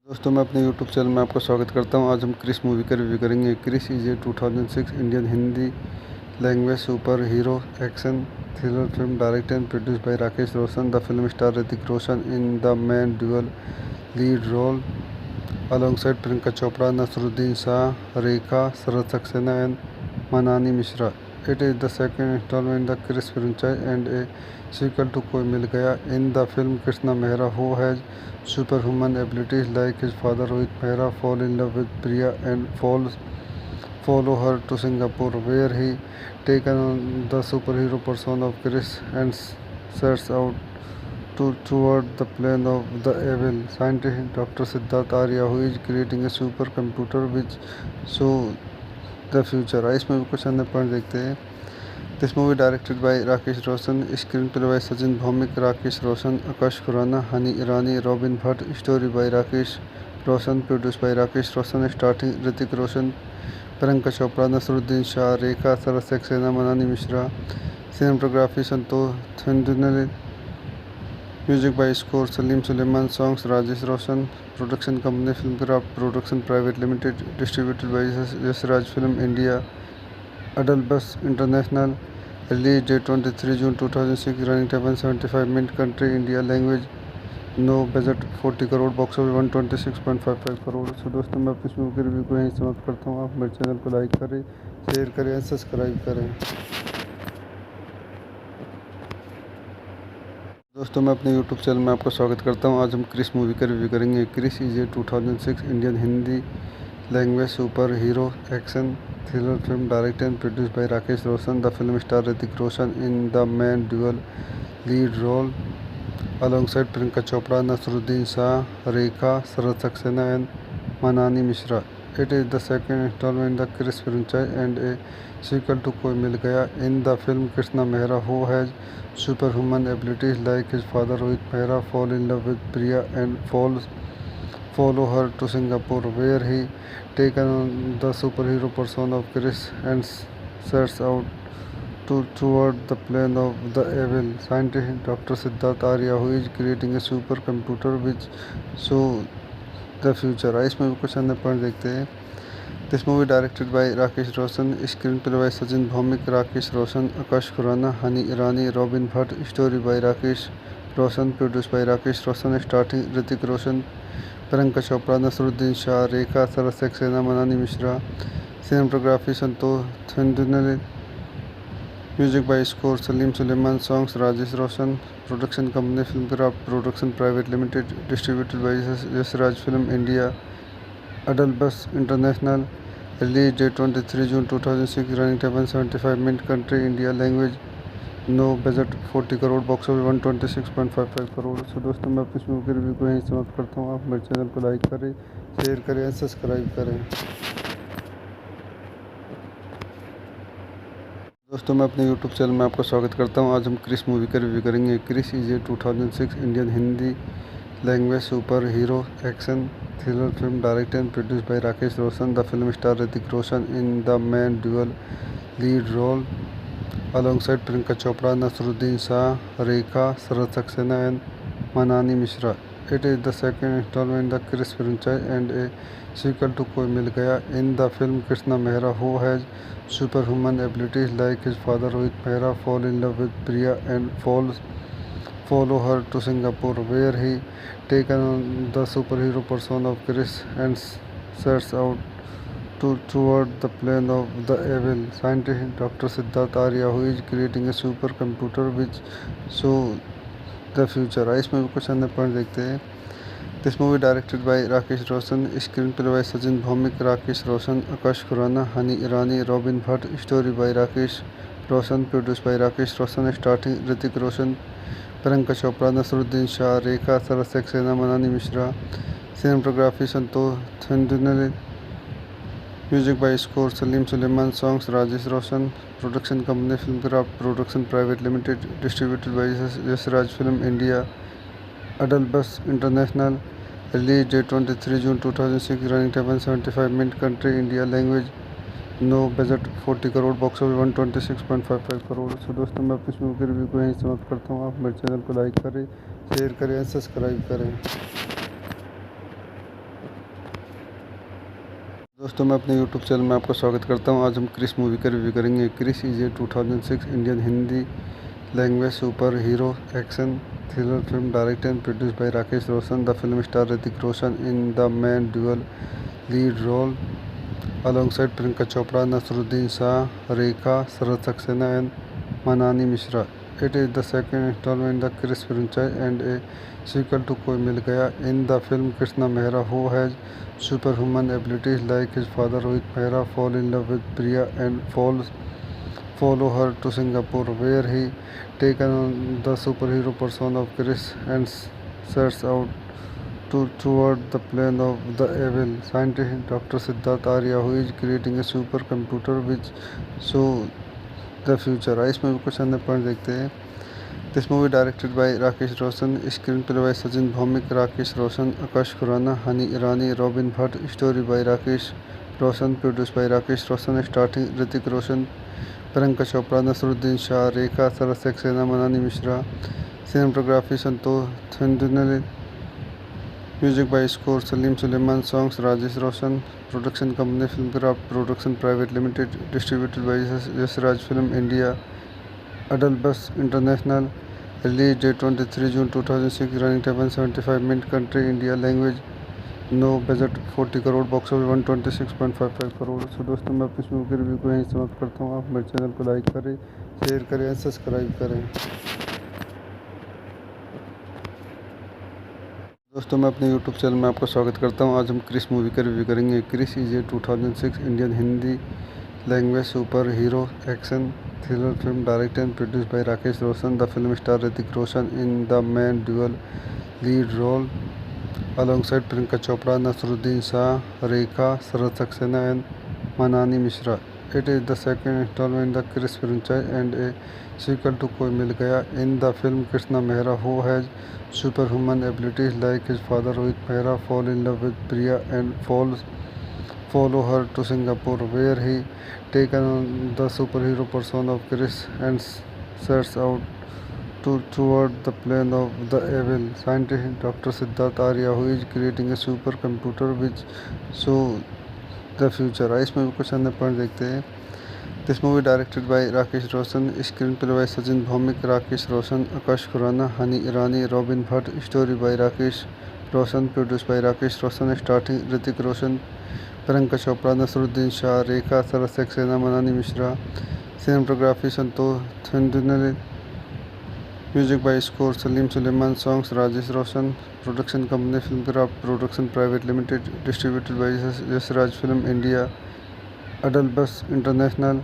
दोस्तों मैं अपने यूट्यूब चैनल में आपका स्वागत करता हूं। आज हम क्रिस मूवी का रिव्यू करेंगे। Krrish is a 2006 Indian Hindi language super hero action thriller film directed and produced by Rakesh Roshan. The film star Hrithik Roshan in the main dual lead role alongside Priyanka Chopra, Naseeruddin Shah, Rekha, Sharad Saxena and Manini Mishra. It is the second installment in the Chris franchise and a sequel to Koi Mil Gaya. In the film, Krishna Mehra, who has superhuman abilities like his father Rohit Mehra, fall in love with Priya and follow her to Singapore, where he takes on the superhero persona of Chris and sets out to thwart the plan of the evil scientist Dr. Siddharth Arya, who is creating a supercomputer which show the future. इस movie कुछ अन्य point देखते हैं. This movie directed by Rakesh Roshan, screen play by Sachin Bhowmik, Rakesh Roshan, Akash Khurana, Honey Irani, robin Bhatt, story by Rakesh Roshan, produce by Rakesh Roshan, starting Hrithik Roshan, Priyanka Chopra, Naseeruddin Shah, Rekha, Sharad Saxena, Manini Mishra. Cinematography Santosh Thundiyil, music by score Salim Sulaiman, songs Rajesh Roshan. Production company Filmkraft production private limited, distributed by Yashraj film India. अडल बस international. Release date 23 June 2006. Running time 75 minute. Country India. Language no. Budget 40 crore. Box office 126.55 crore. So दोस्तों मैं अपनी movie के review को यहीं समाप्त करता हूँ. आप मेरे चैनल को लाइक करें, शेयर करें, सब्सक्राइब करें. दोस्तों मैं अपने यूट्यूब चैनल में आपका स्वागत करता हूं. आज हम क्रिस मूवी का रिव्यू करेंगे. Krrish is a 2006 Indian Hindi language super hero action thriller film directed and produced by Rakesh Roshan. The film star Hrithik Roshan in the main dual lead role alongside Priyanka Chopra, Naseeruddin Shah, Rekha, Sharad Saxena and Manini Mishra. It is the second installment in the Chris franchise and a sequel to Koi Mil Gaya. In the film, Krishna Mehra, who has superhuman abilities like his father Rohit Mehra, fall in love with Priya and follow her to Singapore, where he takes on the superhero persona of Chris and sets out to thwart the plan of the evil scientist Dr. Siddharth Arya, who is creating a supercomputer which show the future. इस movie कुछ अन्य point देखते हैं. This movie directed by Rakesh Roshan, screen play by Sachin Bhowmik, Rakesh Roshan, Akash Khurana, Honey Irani, robin Bhatt, story by Rakesh Roshan, produce by Rakesh Roshan, starting Hrithik Roshan, Priyanka Chopra, Naseeruddin Shah, Rekha, Sharad Saxena, Manini Mishra. Cinematography Santosh Thundiyil, music by score Salim Sulaiman, songs Rajesh Roshan. Production company Filmkraft production private limited, distributed by Yashraj film India. अडल बस international. Release date 23 June 2006. Running time 75 minute. Country India. Language no. Budget 40 crore. Box office 126.55 crore. So दोस्तों मैं अपनी movie के review को यहीं समाप्त करता हूँ. आप मेरे चैनल को लाइक करें, शेयर करें, सब्सक्राइब करें. दोस्तों मैं अपने यूट्यूब चैनल में आपका स्वागत करता हूं. आज हम क्रिस मूवी का रिव्यू करेंगे. Krrish is a 2006 Indian Hindi language super hero action thriller film directed and produced by Rakesh Roshan. The film star Hrithik Roshan in the main dual lead role alongside Priyanka Chopra, Naseeruddin Shah, Rekha, Sharad Saxena and Manini Mishra. It is the second installment in the Chris franchise and a sequel to Koi Mil Gaya. In the film, Krishna Mehra, who has superhuman abilities like his father Rohit Mehra, fall in love with Priya and follow her to Singapore, where he takes on the superhero persona of Chris and sets out to thwart the plan of the evil scientist Dr. Siddharth Arya, who is creating a supercomputer which show the future. इस movie कुछ अन्य point देखते हैं. This movie directed by Rakesh Roshan, screen play by Sachin Bhowmik, Rakesh Roshan, Akash Khurana, Honey Irani, robin Bhatt, story by Rakesh Roshan, produce by Rakesh Roshan, starting Hrithik Roshan, Priyanka Chopra, Naseeruddin Shah, Rekha, Sharad Saxena, Manini Mishra. Cinematography Santosh Thundiyil, music by score Salim Sulaiman, songs Rajesh Roshan. Production company Filmkraft production private limited, distributed by Yashraj film India. अडल बस international. Release date 23 June 2006. Running time 75 minute. Country India. Language no. Budget 40 crore. Box office 126.55 crore. So दोस्तों मैं अपनी movie के review को यहीं समाप्त करता हूँ. आप मेरे चैनल को लाइक करें, शेयर करें, सब्सक्राइब करें. दोस्तों मैं अपने YouTube चैनल में आपका स्वागत करता हूं। आज हम क्रिस मूवी का रिव्यू करेंगे। Krrish is a 2006 Indian Hindi language super hero action thriller film directed and produced by Rakesh Roshan. The film star Hrithik Roshan in the main dual lead role alongside Priyanka Chopra, Naseeruddin Shah, Rekha, Sharad Saxena and Manani Mishra. It is the second installment in the Chris franchise and a sequel to Koi Mil Gaya. In the film, Krishna Mehra, who has superhuman abilities like his father Rohit Mehra, fall in love with Priya and follow her to Singapore, where he takes on the superhero persona of Chris and sets out toward the plan of the evil scientist Dr. Siddharth Arya, who is creating a supercomputer which show the future. इस movie को अन्य point देखते हैं। This movie directed by Rakesh Roshan, screen play by Sachin Bhowmik, Rakesh Roshan, Akash Khurana, Honey Irani, robin Bhatt, story by Rakesh Roshan, produce by Rakesh Roshan, starting Hrithik Roshan, Priyanka Chopra, Naseeruddin Shah, Rekha, Sharad Saxena, Manini Mishra. Cinematography Santosh Thundiyil, music by score Salim Sulaiman, songs Rajesh Roshan. Production company Filmkraft production private limited, distributed by Yashraj film India, अडल बस international. Release date 23 June 2006, running time 175 minute. Country India, language no, budget 40 crore, box office 126.55 crore. So दोस्तों मैं अपनी movie के review को यहीं समाप्त करता हूँ। आप मेरे चैनल को लाइक करें, शेयर करें और सब्सक्राइब करें। दोस्तों मैं अपने YouTube चैनल में आपका स्वागत करता हूं। आज हम क्रिस मूवी का रिव्यू करेंगे। Krrish is a 2006 Indian Hindi language super hero action thriller film directed and produced by Rakesh Roshan. The film star Hrithik Roshan in the main dual lead role alongside Priyanka Chopra, Naseeruddin Shah, Rekha, Sharad Saxena and Manani Mishra. It is the second installment in the Chris franchise and a sequel to Koi Mil Gaya. In the film, Krishna Mehra, who has superhuman abilities like his father Rohit Mehra, fall in love with Priya and follow her to Singapore, where he takes on the superhero persona of Chris and sets out toward the plan of the evil scientist Dr. Siddharth Arya, who is creating a supercomputer which show the future. इस movie को अन्य point देखते हैं। This movie directed by Rakesh Roshan, screen play by Sachin Bhowmik, Rakesh Roshan, Akash Khurana, Honey Irani, robin Bhatt, story by Rakesh Roshan, produce by Rakesh Roshan, starting Hrithik Roshan, Priyanka Chopra, Naseeruddin Shah, Rekha, Sharad Saxena, Manini Mishra. Cinematography Santosh Thundiyil, music by score Salim Sulaiman, songs Rajesh Roshan. Production company Filmkraft production private limited, distributed by Yashraj film India, अडल बस international.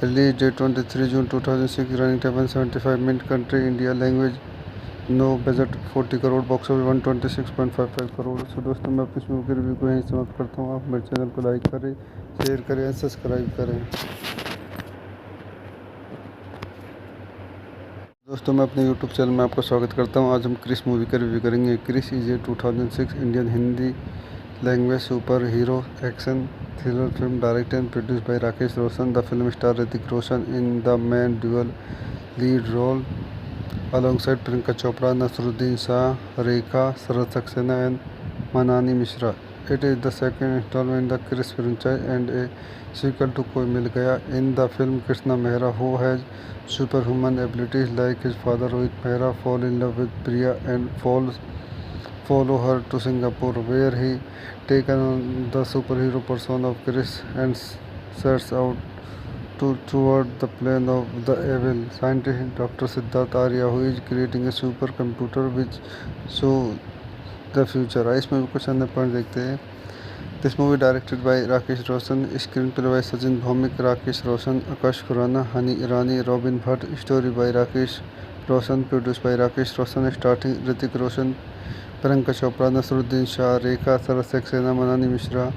Release date 23 June 2006, running time 175 minute. Country India, language no, budget 40 crore, box office 126.55 crore. So दोस्तों मैं अपनी movie के review को यहीं समाप्त करता हूँ। आप मेरे चैनल को लाइक करें, शेयर करें और सब्सक्राइब करें। दोस्तों मैं अपने YouTube चैनल में आपका स्वागत करता हूं। आज हम क्रिस मूवी का रिव्यू करेंगे। Krrish is a 2006 Indian Hindi language super hero action thriller film directed and produced by Rakesh Roshan. The film star Hrithik Roshan in the main dual lead role alongside Priyanka Chopra, Naseeruddin Shah, Rekha, Sharad Saxena and Manani Mishra. It is the second installment in the Chris franchise and a sequel to Koi Mil Gaya. In the film, Krishna Mehra, who has superhuman abilities like his father Rohit Mehra, fall in love with Priya and follow her to Singapore, where he takes on the superhero persona of Chris and sets out toward the plan of the evil scientist Dr. Siddharth Arya, who is creating a supercomputer which show the future. इस movie को अन्य point देखते हैं। This movie directed by Rakesh Roshan, screen play by Sachin Bhowmik, Rakesh Roshan, Akash Khurana, Honey Irani, robin Bhatt, story by Rakesh Roshan, produce by Rakesh Roshan, starting Hrithik Roshan, Priyanka Chopra, Naseeruddin Shah, Rekha, Sharad Saxena, Manini Mishra.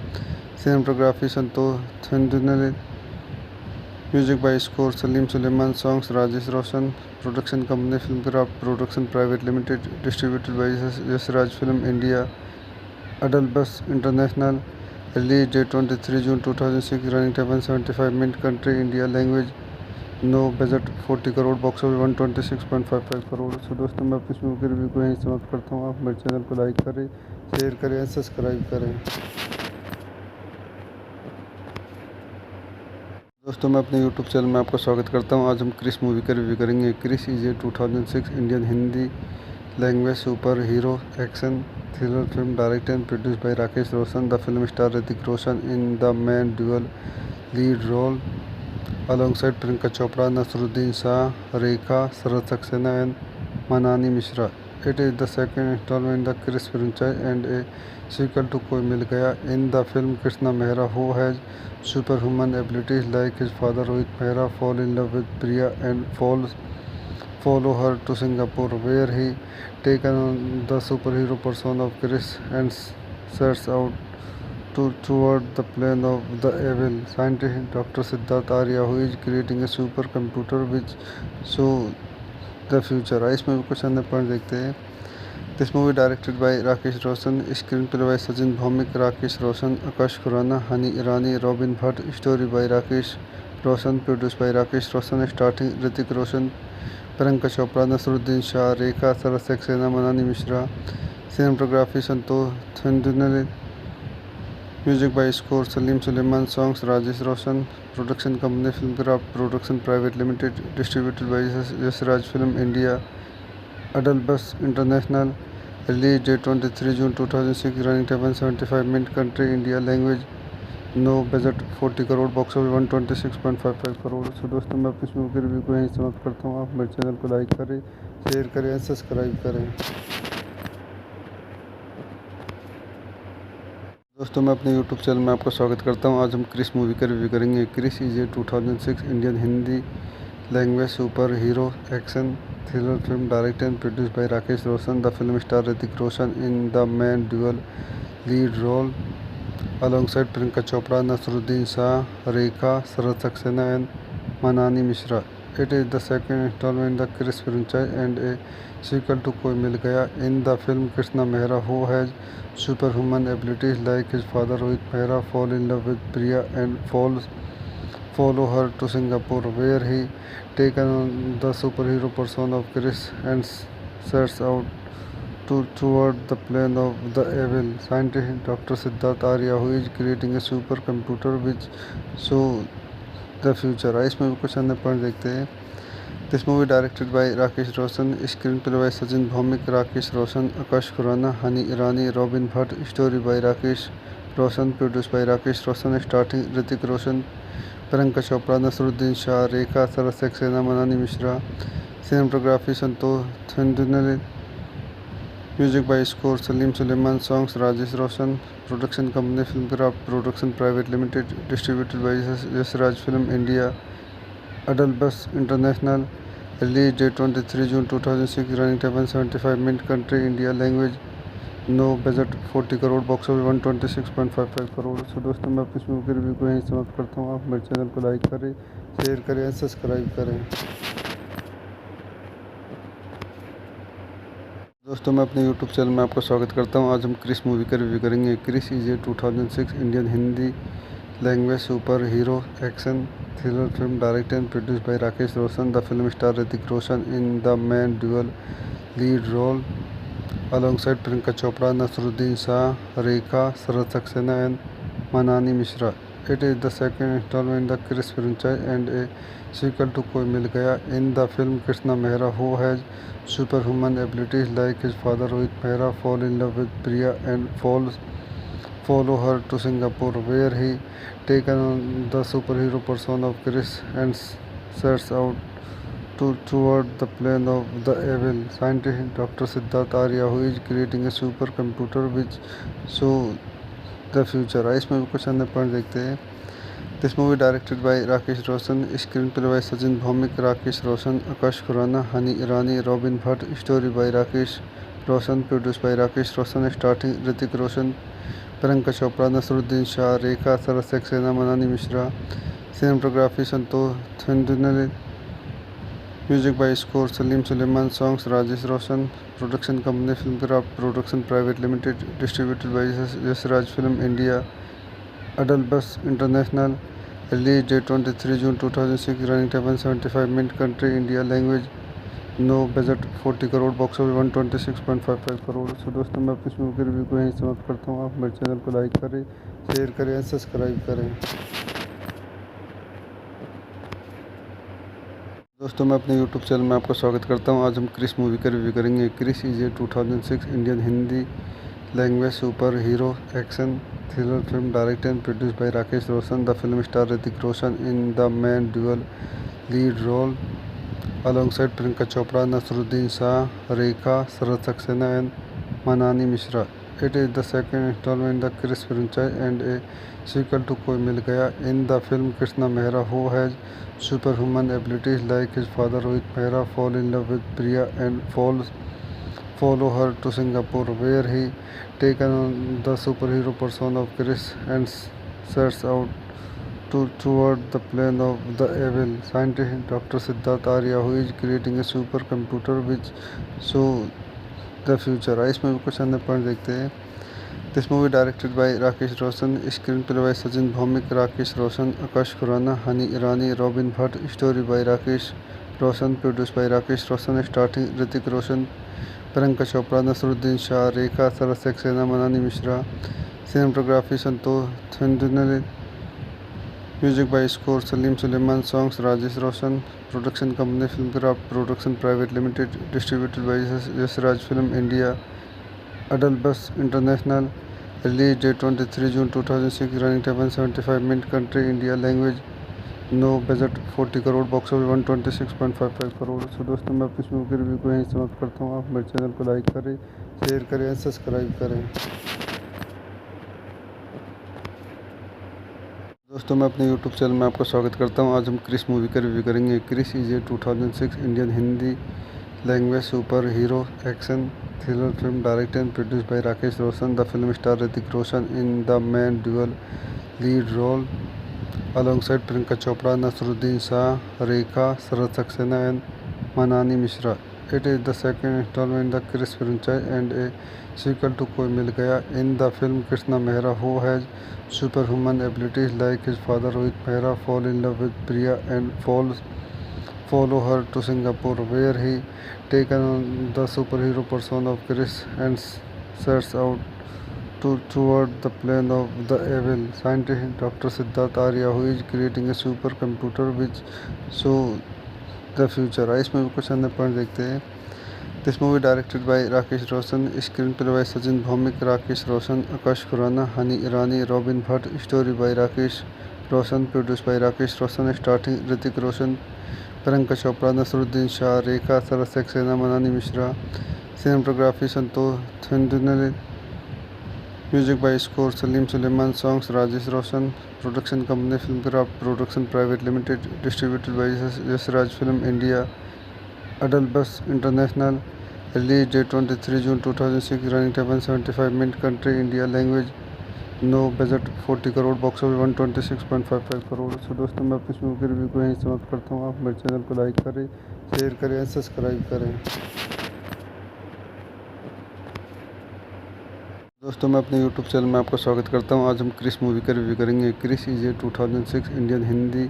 Cinematography Santosh Thundiyil, music by score Salim Sulaiman, songs Rajesh Roshan. Production company Filmkraft production private limited, distributed by Yashraj film India, अडल बस international. Release date 23 June 2006, running time 175 minute. Country India, language no, budget 40 crore, box office 126.55 crore. So दोस्तों मैं अपनी movie के review को यहीं समाप्त करता हूँ। आप मेरे चैनल को लाइक करें, शेयर करें और सब्सक्राइब करें। दोस्तों मैं अपने YouTube चैनल में आपका स्वागत करता हूं। आज हम क्रिस मूवी का रिव्यू करेंगे। Krrish is a 2006 Indian Hindi language super hero action thriller film directed and produced by Rakesh Roshan. The film star Hrithik Roshan in the main dual lead role alongside Priyanka Chopra, Nasruddin Shah, Rekha, Sarat Saxena and Manani Mishra. It is the second installment in the Chris franchise and a sequel to Koi Mil Gaya. In the film, Krishna Mehra, who has superhuman abilities like his father Rohit Mehra, fall in love with Priya and follow her to Singapore, where he takes on the superhero persona of Chris and sets out toward the plan of the evil scientist Dr. Siddharth Arya, who is creating a supercomputer which show the future. इस movie कुछ अन्य point देखते हैं। This movie directed by Rakesh Roshan, screen play by Sachin Bhowmik, Rakesh Roshan, Akash Khurana, Honey Irani, robin Bhatt, story by Rakesh Roshan, produce by Rakesh Roshan, starting Hrithik Roshan, Priyanka Chopra, Naseeruddin Shah, Rekha, Sarat Saxena, Manini Mishra, cinematography Santosh Thundiyil, music by score Salim Sulaiman, songs Rajesh Roshan, production company Filmkraft production private limited, distributed by Yashraj film India, अडल बस international, release date 23 June 2006, running time 175 minute, country India, language no, budget 40 crore, box office 126.55 crore. So दोस्तों मैं अपनी movie के review को यहीं समाप्त करता हूँ। आप मेरे चैनल को लाइक करें, शेयर करें, सब्सक्राइब करें। दोस्तों मैं अपने YouTube चैनल में आपका स्वागत करता हूं। आज हम क्रिस मूवी का रिव्यू करेंगे। Krrish is a 2006 Indian Hindi language super hero action thriller film directed and produced by Rakesh Roshan. The film star Hrithik Roshan in the main dual lead role alongside Priyanka Chopra, Nasruddin Shah, Rekha, Sarat Saxena and Manani Mishra. It is the second installment in the Chris franchise and a sequel to Koi Mil Gaya. In the film, Krishna Mehra, who has superhuman abilities like his father Rohit Mehra, fall in love with Priya and follow her to Singapore, where he takes on the superhero persona of Chris and sets out toward the plan of the evil scientist Dr. Siddharth Arya, who is creating a supercomputer which show the future. इस movie कुछ अन्य point देखते हैं। This movie directed by Rakesh Roshan, screen play by Sachin Bhowmik, Rakesh Roshan, Akash Khurana, Honey Irani, robin Bhatt, story by Rakesh Roshan, produce by Rakesh Roshan, starting Hrithik Roshan, Priyanka Chopra, Naseeruddin Shah, Rekha, Sarat Saxena, Manini Mishra, cinematography Santosh Thundiyil, music by score Salim Sulaiman, songs Rajesh Roshan, production company Filmkraft production private limited, distributed by Yashraj film India, अडल बस international, release date 23 June 2006, running time 175 minute, country India, language no, budget 40 crore, box office 126.55 crore. So दोस्तों मैं अपनी movie के review को यहीं समाप्त करता हूँ। आप मेरे चैनल को लाइक करें, शेयर करें, सब्सक्राइब करें। दोस्तों मैं अपने YouTube चैनल में आपका स्वागत करता हूं। आज हम क्रिस मूवी का रिव्यू करेंगे। Krrish is a 2006 Indian Hindi language super hero action thriller film directed and produced by Rakesh Roshan. The film star Hrithik Roshan in the main dual lead role alongside Priyanka Chopra, Nasruddin Shah, Rekha, Sarat Saxena and Manani Mishra. It is the second installment in the Chris franchise and a sequel to Koi Mil Gaya. In the film, Krishna Mehra, who has superhuman abilities like his father Rohit Mehra, fall in love with Priya and follow her to Singapore, where he takes on the superhero persona of Chris and sets out toward the plan of the evil scientist Dr. Siddharth Arya, who is creating a supercomputer which show the future. इस movie कुछ अन्य point देखते हैं। This movie directed by Rakesh Roshan, screen play by Sachin Bhowmik, Rakesh Roshan, Akash Khurana, Honey Irani, robin Bhatt, story by Rakesh Roshan, produce by Rakesh Roshan, starting Hrithik Roshan, Priyanka Chopra, Naseeruddin Shah, Rekha, Sarat Saxena, Manini Mishra, cinematography Santosh Thundiyil, music by score Salim Sulaiman, songs Rajesh Roshan, production company Filmkraft production private limited, distributed by Yashraj film India, अडल बस international, release date 23 June 2006, running time 175 minute, country India, language no, budget 40 crore, box office 126.55 crore. So दोस्तों मैं अपनी movie के review को यहीं समाप्त करता हूँ। आप मेरे चैनल को लाइक करें, शेयर करें, सब्सक्राइब करें। दोस्तों मैं अपने YouTube चैनल में आपका स्वागत करता हूं। आज हम क्रिस मूवी का रिव्यू करेंगे। Krrish is a 2006 Indian Hindi language super hero action thriller film directed and produced by Rakesh Roshan. The film star Hrithik Roshan in the main dual lead role alongside Priyanka Chopra, Naseeruddin Shah, Rekha, Sharad Saxena and Manani Mishra. It is the second installment in the Chris franchise and a sequel to Koi Mil Gaya. In the film, Krishna Mehra, who has superhuman abilities like his father Rohit Mehra, fall in love with Priya and follow her to Singapore, where he takes on the superhero persona of Chris and sets out toward the plane of the evil scientist Dr. Siddharth Arya, who is creating a supercomputer which show the future. इस movie को चंद point देखते हैं। This movie directed by Rakesh Roshan, screen play by Sachin Bhowmik, Rakesh Roshan, Akash Khurana, Honey Irani, robin Bhatt, story by Rakesh Roshan, produce by Rakesh Roshan, starting Hrithik Roshan, Priyanka Chopra, Naseeruddin Shah, Rekha, Sharad Saxena, Manini Mishra, cinematography Santosh Thundiyil, music by score Salim Sulaiman, songs Rajesh Roshan, production company Filmkraft production private limited, distributed by Yashraj film India, Adlabs international, release date 23 June 2006, running time 175 minute, country India, language no, budget 40 crore, box office 126.55 crore. So दोस्तों मैं अपनी movie के review को यहीं समाप्त करता हूँ। आप मेरे चैनल को लाइक करें, शेयर करें, सब्सक्राइब करें। दोस्तों मैं अपने YouTube चैनल में आपका स्वागत करता हूं। आज हम क्रिस मूवी का रिव्यू करेंगे। Krrish is a 2006 Indian Hindi language super hero action thriller film directed and produced by Rakesh Roshan. The film star Hrithik Roshan in the main dual lead role alongside Priyanka Chopra, Naseeruddin Shah, Rekha, Sharad Saxena and Manani Mishra. It is the second installment in the Chris franchise and a sequel to Koi Mil Gaya. In the film, Krishna Mehra, who has superhuman abilities like his father Rohit Mehra, fall in love with Priya and follow her to Singapore, where he takes on the superhero persona of Chris and sets out toward the plane of the evil scientist Dr. Siddharth Arya, who is creating a supercomputer which show the future. इस movie को चंद point देखते हैं। This movie directed by Rakesh Roshan, screen play by Sachin Bhowmik, Rakesh Roshan, Akash Khurana, Honey Irani, robin Bhatt, story by Rakesh Roshan, produce by Rakesh Roshan, starting Hrithik Roshan, Priyanka Chopra, Naseeruddin Shah, Rekha, Sharad Saxena, Manini Mishra, cinematography Santosh Thundiyil, music by score Salim Sulaiman, songs Rajesh Roshan, production company Filmkraft production private limited, distributed by Yashraj film India, Adlabs international, release date 23 June 2006, running time 175 minute, country India, language no, budget 40 crore, box office 126.55 crore. So दोस्तों मैं अपनी movie के review को यहीं समाप्त करता हूँ। आप मेरे चैनल को लाइक करें, शेयर करें, सब्सक्राइब करें। दोस्तों मैं अपने YouTube चैनल में आपका स्वागत करता हूं। आज हम क्रिस मूवी का रिव्यू करेंगे। Krrish is a 2006 Indian Hindi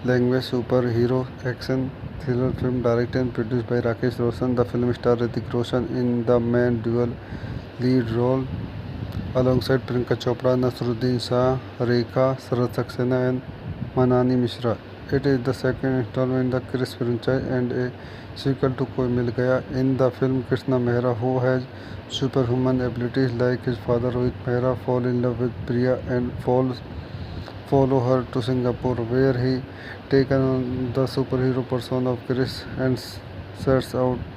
language super hero action thriller film directed and produced by Rakesh Roshan. The film star Hrithik Roshan in the main dual lead role alongside Priyanka Chopra, Naseeruddin Shah, Rekha, Sharad Saxena and Manani Mishra. It is the second installment in the Chris franchise and a sequel to Koi Mil Gaya. In the film, Krishna Mehra, who has superhuman abilities like his father Rohit Mehra, fall in love with Priya and follow her to Singapore, where he takes on the superhero persona of Chris and sets out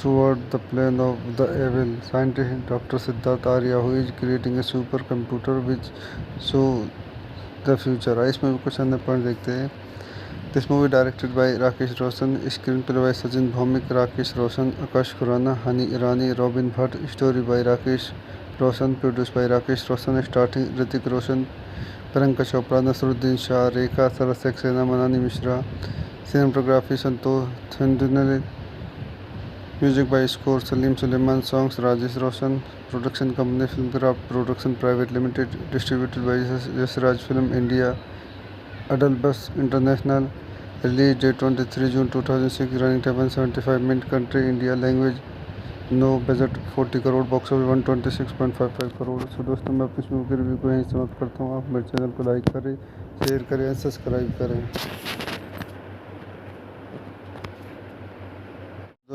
toward the plane of the evil scientist Dr. Siddharth Arya, who is creating a supercomputer which show the future. इस movie को चंद point देखते हैं। This movie directed by Rakesh Roshan, screen play by Sachin Bhowmik, Rakesh Roshan, Akash Khurana, Honey Irani, robin Bhatt, story by Rakesh Roshan, produce by Rakesh Roshan, starting Hrithik Roshan, Priyanka Chopra, Naseeruddin Shah, Rekha, Sharad Saxena, Manini Mishra, cinematography Santosh Thundiyil, music by score Salim Sulaiman, songs Rajesh Roshan, production company Filmkraft production private limited, distributed by Yashraj film India, Adlabs international, release date 23 June 2006, running time 175 minute, country India, language no, budget 40 crore, box office 126.55 crore. So दोस्तों मैं अपनी movie के review को यहीं समाप्त करता हूँ। आप मेरे चैनल को लाइक करें, शेयर करें, सब्सक्राइब करें।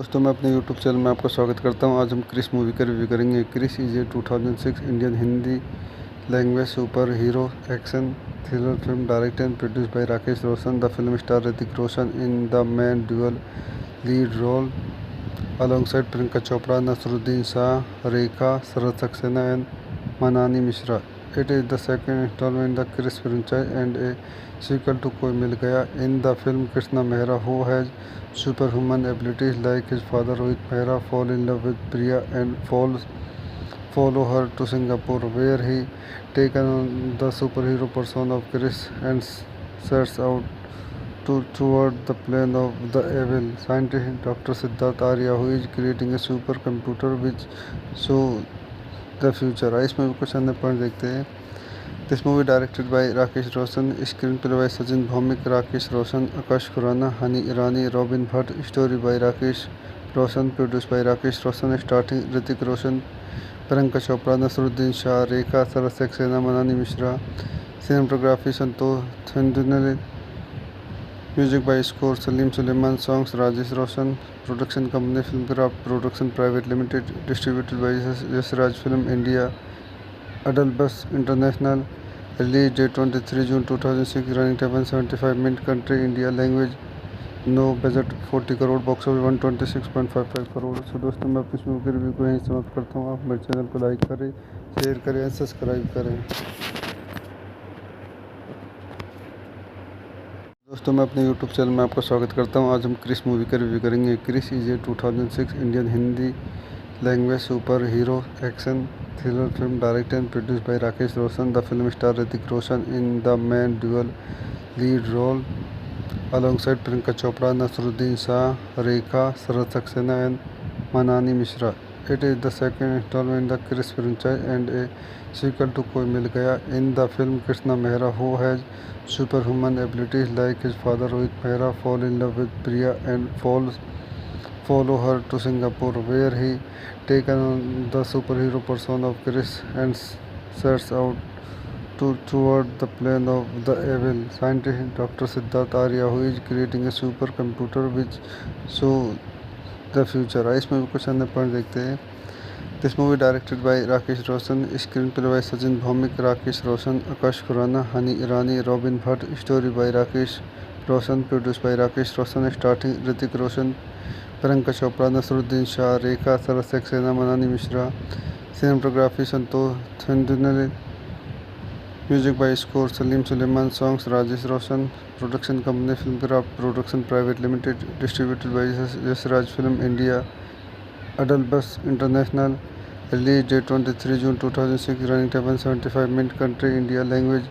दोस्तों मैं अपने YouTube चैनल में आपका स्वागत करता हूं। आज हम क्रिस मूवी का रिव्यू करेंगे। Krrish is a 2006 Indian Hindi language super hero action thriller film directed and produced by Rakesh Roshan. The film star Hrithik Roshan in the main dual lead role alongside Priyanka Chopra, Nasruddin Shah, Rekha, Sarat Saxena and Manani Mishra. It is the second installment in the Chris franchise and a sequel to Koi Mil Gaya. In the film, Krishna Mehra, who has superhuman abilities like his father Rohit Mehra, fall in love with Priya and follow her to Singapore, where he taken on the superhero persona of Chris and sets out toward the plan of the evil scientist Dr. Siddharth Arya, who is creating a supercomputer which show the future. इस movie कुछ अन्य point देखते हैं। This movie directed by Rakesh Roshan, screen play by Sachin Bhowmik, Rakesh Roshan, Akash Khurana, Honey Irani, robin Bhatt, story by Rakesh Roshan, produce by Rakesh Roshan, starting Hrithik Roshan, Priyanka Chopra, Naseeruddin Shah, Rekha, Sarat Saxena, Manini Mishra, cinematography Santosh Thundiyil, music by score Salim Sulaiman, songs Rajesh Roshan, production company Filmkraft production private limited, distributed by Yashraj film India, अडल बस international, release date 23 June 2006, running time 75 minute, country India, language no, budget 40 crore, box office 126.55 crore. So दोस्तों मैं अपनी movie के review को यहीं समाप्त करता हूँ। आप मेरे चैनल को लाइक करें, शेयर करें, सब्सक्राइब करें। दोस्तों मैं अपने YouTube चैनल में आपका स्वागत करता हूं। आज हम क्रिस मूवी का रिव्यू करेंगे। Krrish is a 2006 Indian Hindi language super hero action thriller film directed and produced by Rakesh Roshan. The film star Hrithik Roshan in the main dual lead role alongside Priyanka Chopra, Nasruddin Shah, Rekha, Sarat Saxena and Manani Mishra. It is the second installment in the Chris franchise and a sequel to Koi Mil Gaya. In the film, Krishna Mehra, who has superhuman abilities like his father Rohit Mehra, fall in love with Priya and follow her to Singapore, where he taken on the superhero persona of Chris and sets out toward the plan of the evil scientist Dr. Siddharth Arya, who is creating a supercomputer which show the future. इस movie कुछ अन्य point देखते हैं। This movie directed by Rakesh Roshan, screen play by Sachin Bhowmik, Rakesh Roshan, Akash Khurana, Honey Irani, robin Bhatt, story by Rakesh Roshan, produce by Rakesh Roshan, starting Hrithik Roshan, Priyanka Chopra, Naseeruddin Shah, Rekha, Sarat Saxena, Manini Mishra, cinematography Santosh Thundiyil, music by score Salim Sulaiman, songs Rajesh Roshan, production company Filmkraft production private limited, distributed by Yashraj film India, अडल बस international, release date 23 June 2006, running time 75 minute, country India, language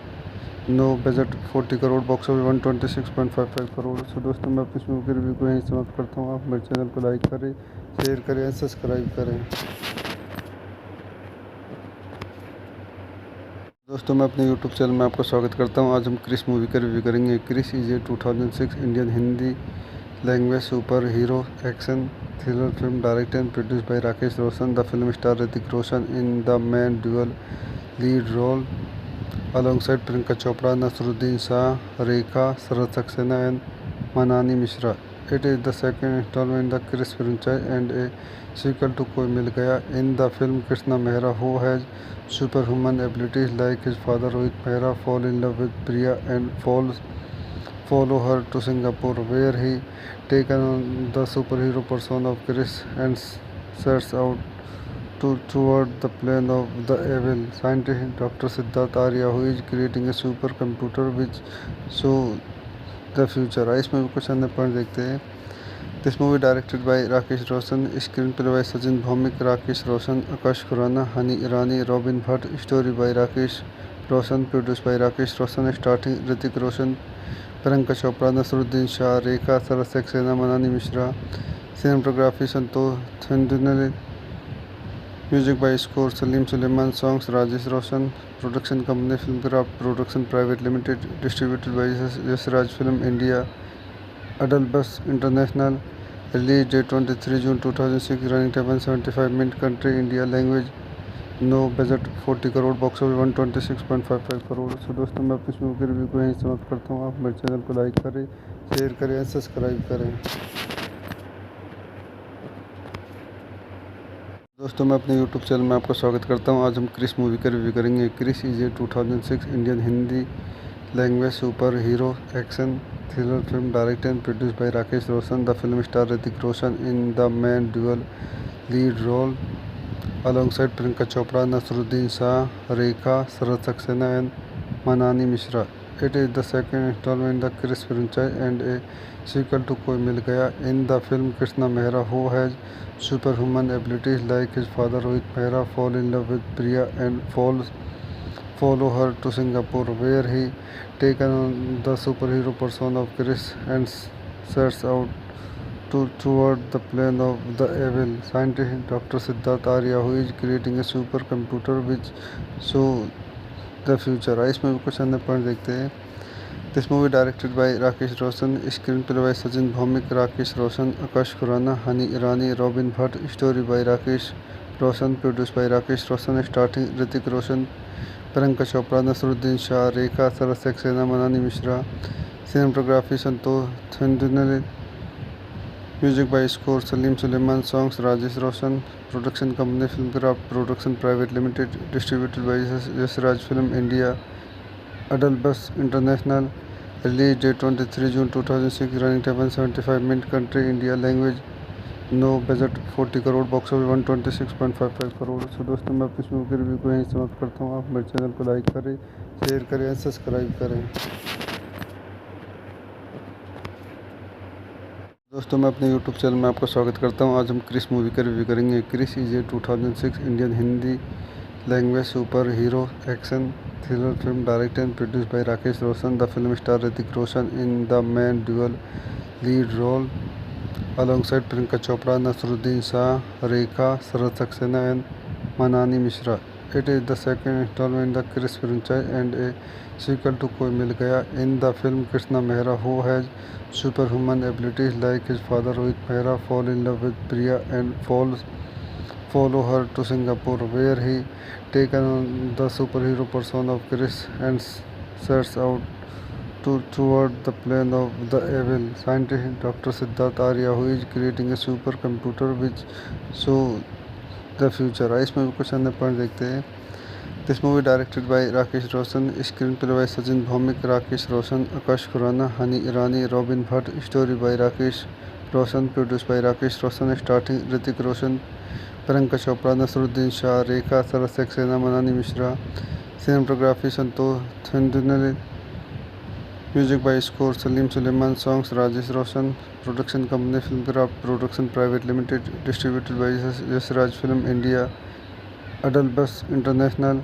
no, budget 40 crore, box office 126.55 crore. So दोस्तों मैं अपनी movie के review को यहीं समाप्त करता हूँ। आप मेरे चैनल को लाइक करें, शेयर करें, सब्सक्राइब करें। दोस्तों मैं अपने YouTube चैनल में आपका स्वागत करता हूं। आज हम क्रिस मूवी का रिव्यू करेंगे। Krrish is a 2006 Indian Hindi language super hero action thriller film directed and produced by Rakesh Roshan. The film star Hrithik Roshan in the main dual lead role alongside Priyanka Chopra, Nasruddin Shah, Rekha, Sarat Saxena and Manani Mishra. It is the second installment in the Chris franchise and a sequel to Koi Mil Gaya. In the film, Krishna Mehra, who has superhuman abilities like his father Rohit Mehra, fall in love with Priya and follow her to Singapore, where he taken on the superhero persona of Chris and sets out toward the plan of the evil scientist Dr. Siddharth Arya, who is creating a supercomputer which show the future. इस movie कुछ अन्य point देखते हैं। This movie directed by Rakesh Roshan, screen play by Sachin Bhowmik, Rakesh Roshan, Akash Khurana, Honey Irani, robin Bhatt, story by Rakesh Roshan, produce by Rakesh Roshan, starting Hrithik Roshan, Priyanka Chopra, Naseeruddin Shah, Rekha, Sarat Saxena, Manini Mishra, cinematography Santosh Thundiyil, music by score Salim Sulaiman, songs Rajesh Roshan, production company Filmkraft production private limited, distributed by Yashraj film India, अडल बस international, release date 23 June 2006, running time 75 minute, country India, language no, budget 40 crore, box office 126.55 crore. So दोस्तों मैं अपनी movie के review को यहीं समाप्त करता हूँ। आप मेरे चैनल को लाइक करें, शेयर करें, सब्सक्राइब करें। दोस्तों मैं अपने यूट्यूब चैनल में आपका स्वागत करता हूं। आज हम क्रिस मूवी का रिव्यू करेंगे। Krrish is a 2006 Indian Hindi language super hero action thriller film directed and produced by Rakesh Roshan. The film star Hrithik Roshan in the main dual lead role alongside Priyanka Chopra, Naseeruddin Shah, Rekha, Sharad Saxena and Manani Mishra. It is the second installment in the Chris franchise and a sequel to Koi Mil Gaya. In the film, Krishna Mehra, who has superhuman abilities like his father Rohit Mehra, fall in love with Priya and follow her to Singapore, where he takes on the superhero persona of Chris and sets out toward the plane of the evil scientist Dr. Siddharth Arya, who is creating a supercomputer which show the future. इस movie कुछ अन्य point देखते हैं। This movie directed by Rakesh Roshan, screen play by Sachin Bhowmik, Rakesh Roshan, Akash Khurana, Honey Irani, robin Bhatt, story by Rakesh Roshan, produce by Rakesh Roshan, starting Hrithik Roshan, Priyanka Chopra, Naseeruddin Shah, Rekha, Sharad Saxena, Manini Mishra, cinematography Santosh Thundiyil, music by score Salim Sulaiman, songs Rajesh Roshan, production company Filmkraft production private limited, distributed by Yashraj film India, Adlabs international, release date 23 June 2006, running time 175 minute, country India, language no, budget 40 crore, box office 126.55 crore. So दोस्तों मैं अपनी movie के review को यहीं समाप्त करता हूँ। आप मेरे चैनल को लाइक करें, शेयर करें, सब्सक्राइब करें। दोस्तों मैं अपने यूट्यूब चैनल में आपका स्वागत करता हूं। आज हम क्रिस मूवी का रिव्यू करेंगे। Krrish is a 2006 Indian Hindi language super hero action thriller film directed and produced by Rakesh Roshan. The film star Hrithik Roshan in the main dual lead role alongside Priyanka Chopra, Naseeruddin Shah, Rekha, Sharad Saxena and Manani Mishra. It is the second installment in the Chris franchise and a sequel to Koi Mil Gaya. In the film, Krishna Mehra, who has superhuman abilities like his father Rohit Mehra, fall in love with Priya and follow her to Singapore, where he takes on the superhero persona of Chris and sets out toward the plane of the evil scientist Dr. Siddharth Arya, who is creating a supercomputer which show the future. इस movie कुछ अन्य point देखते हैं। This movie directed by Rakesh Roshan, screen play by Sachin Bhowmik, Rakesh Roshan, Akash Khurana, Honey Irani, robin Bhatt, story by Rakesh Roshan, produce by Rakesh Roshan, starting Hrithik Roshan, Priyanka Chopra, Naseeruddin Shah, Rekha, Sharad Saxena, Manini Mishra, cinematography Santosh Thundiyil, music by score Salim Sulaiman, songs Rajesh Roshan, production company Filmkraft production private limited, distributed by Yashraj film India, Adlabs international,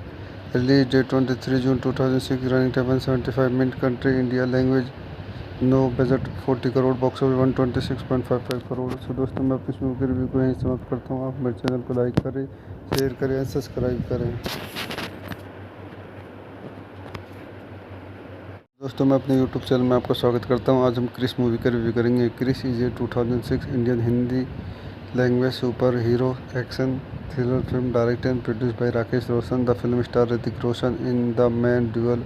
release date 23 June 2006, running time 175 minute, country India, language no, budget 40 crore, box office 126.55 crore. So दोस्तों मैं अपनी movie के review को यहीं समाप्त करता हूँ। आप मेरे चैनल को लाइक करें, शेयर करें, सब्सक्राइब करें। दोस्तों मैं अपने यूट्यूब चैनल में आपका स्वागत करता हूं। आज हम क्रिस मूवी का रिव्यू करेंगे। Krrish is a 2006 Indian Hindi language super hero action thriller film directed and produced by Rakesh Roshan. The film star Hrithik Roshan in the main dual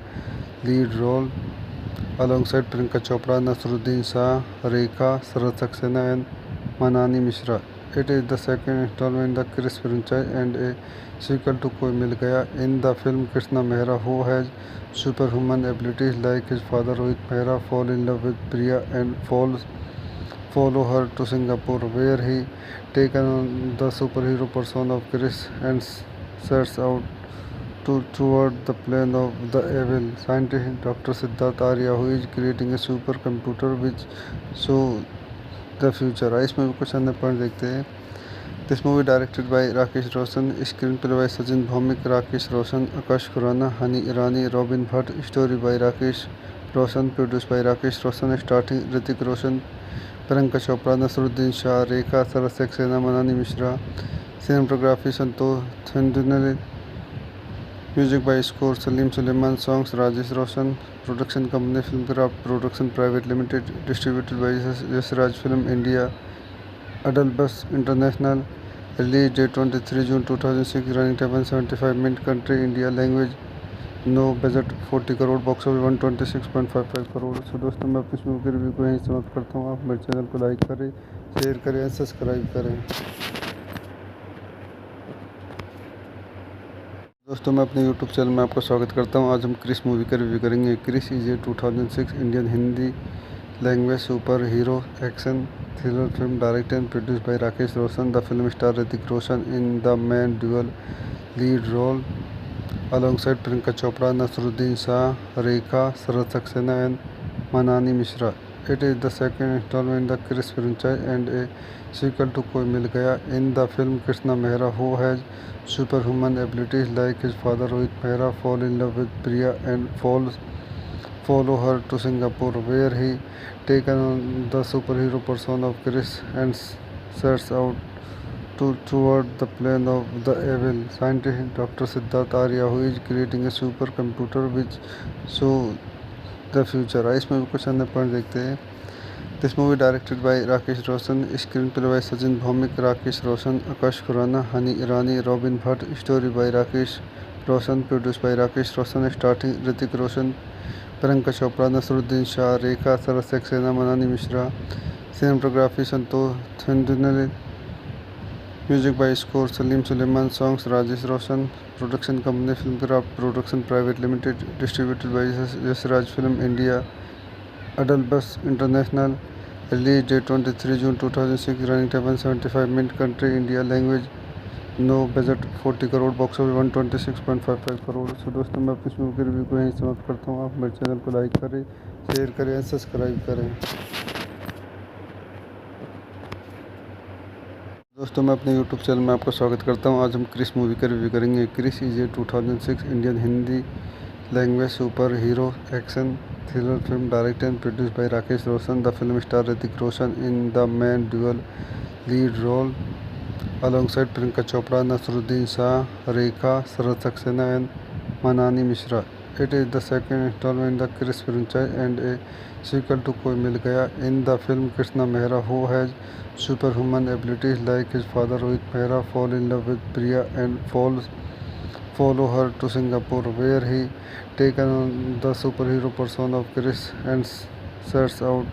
lead role alongside Priyanka Chopra, Naseeruddin Shah, Rekha, Sharad Saxena and Manani Mishra. It is the second installment in the Chris franchise and a sequel to Koi Mil Gaya. In the film, Krishna Mehra, who has superhuman abilities like his father Rohit Mehra, fall in love with Priya and follow her to Singapore, where he takes on the superhero persona of Chris and sets out toward the plane of the evil scientist Dr. Siddharth Arya, who is creating a supercomputer which show the future. इस movie कुछ अन्य point देखते हैं। This movie directed by Rakesh Roshan, screen play by Sachin Bhowmik, Rakesh Roshan, Akash Khurana, Honey Irani, robin Bhatt, story by Rakesh Roshan, produce by Rakesh Roshan, starting Hrithik Roshan, Priyanka Chopra, Naseeruddin Shah, Rekha, Sharad Saxena, Manini Mishra, cinematography Santosh Thundiyil, music by score Salim Sulaiman, songs Rajesh Roshan, production company Filmkraft production private limited, distributed by Yashraj film India, Adlabs international, release date 23 June 2006, running time 175 minute, country India, language no, budget 40 crore, box office 126.55 crore. So दोस्तों मैं अपनी movie के review को यहीं समाप्त करता हूँ। आप मेरे चैनल को लाइक करें, शेयर करें, सब्सक्राइब करें। दोस्तों मैं अपने YouTube चैनल में आपका स्वागत करता हूं। आज हम क्रिस मूवी का रिव्यू करेंगे। Krrish is a 2006 Indian Hindi language super hero action thriller film directed and produced by Rakesh Roshan. The film star Hrithik Roshan in the main dual lead role alongside Priyanka Chopra, Naseeruddin Shah, Rekha, Sharad Saxena and Manani Mishra. It is the second installment in the Chris franchise and a sequel to Koi Mil Gaya. In the film, Krishna Mehra, who has superhuman abilities like his father Rohit Mehra, fall in love with Priya and follow her to Singapore, where he takes on the superhero persona of Chris and sets out toward the plan of the evil scientist Dr. Siddharth Arya, who is creating a supercomputer which show the future. इस movie कुछ अन्य point देखते हैं। This movie directed by Rakesh Roshan, screen play by Sachin Bhowmik, Rakesh Roshan, Akash Khurana, Honey Irani, robin Bhatt, story by Rakesh Roshan, produce by Rakesh Roshan, starting Hrithik Roshan, Priyanka Chopra, Naseeruddin Shah, Rekha, Sharad Saxena, Manini Mishra, cinematography Santosh Thundiyil, music by score Salim Sulaiman, songs Rajesh Roshan, production company Filmkraft production private limited, distributed by Yashraj film India, अडल बस international, release date 23 June 2006, running time 175 minute, country India, language no, budget 40 crore, box office 126.55 crore. So दोस्तों मैं अपनी movie के review को यहीं समाप्त करता हूँ। आप मेरे चैनल को लाइक करें, शेयर करें और सब्सक्राइब करें। दोस्तों मैं अपने YouTube चैनल में आपका स्वागत करता हूं। आज हम क्रिस मूवी का रिव्यू करेंगे। Krrish is a 2006 Indian Hindi language super hero action thriller film directed and produced by Rakesh Roshan. The film star Hrithik Roshan in the main dual lead role alongside Priyanka Chopra, Naseeruddin Shah, Rekha, Sharad Saxena and Manani Mishra. It is the second installment in the Chris franchise and a sequel to Koi Mil Gaya. In the film, Krishna Mehra, who has superhuman abilities like his father Rohit Mehra, fall in love with Priya and follow her to Singapore, where he takes on the superhero persona of Chris and sets out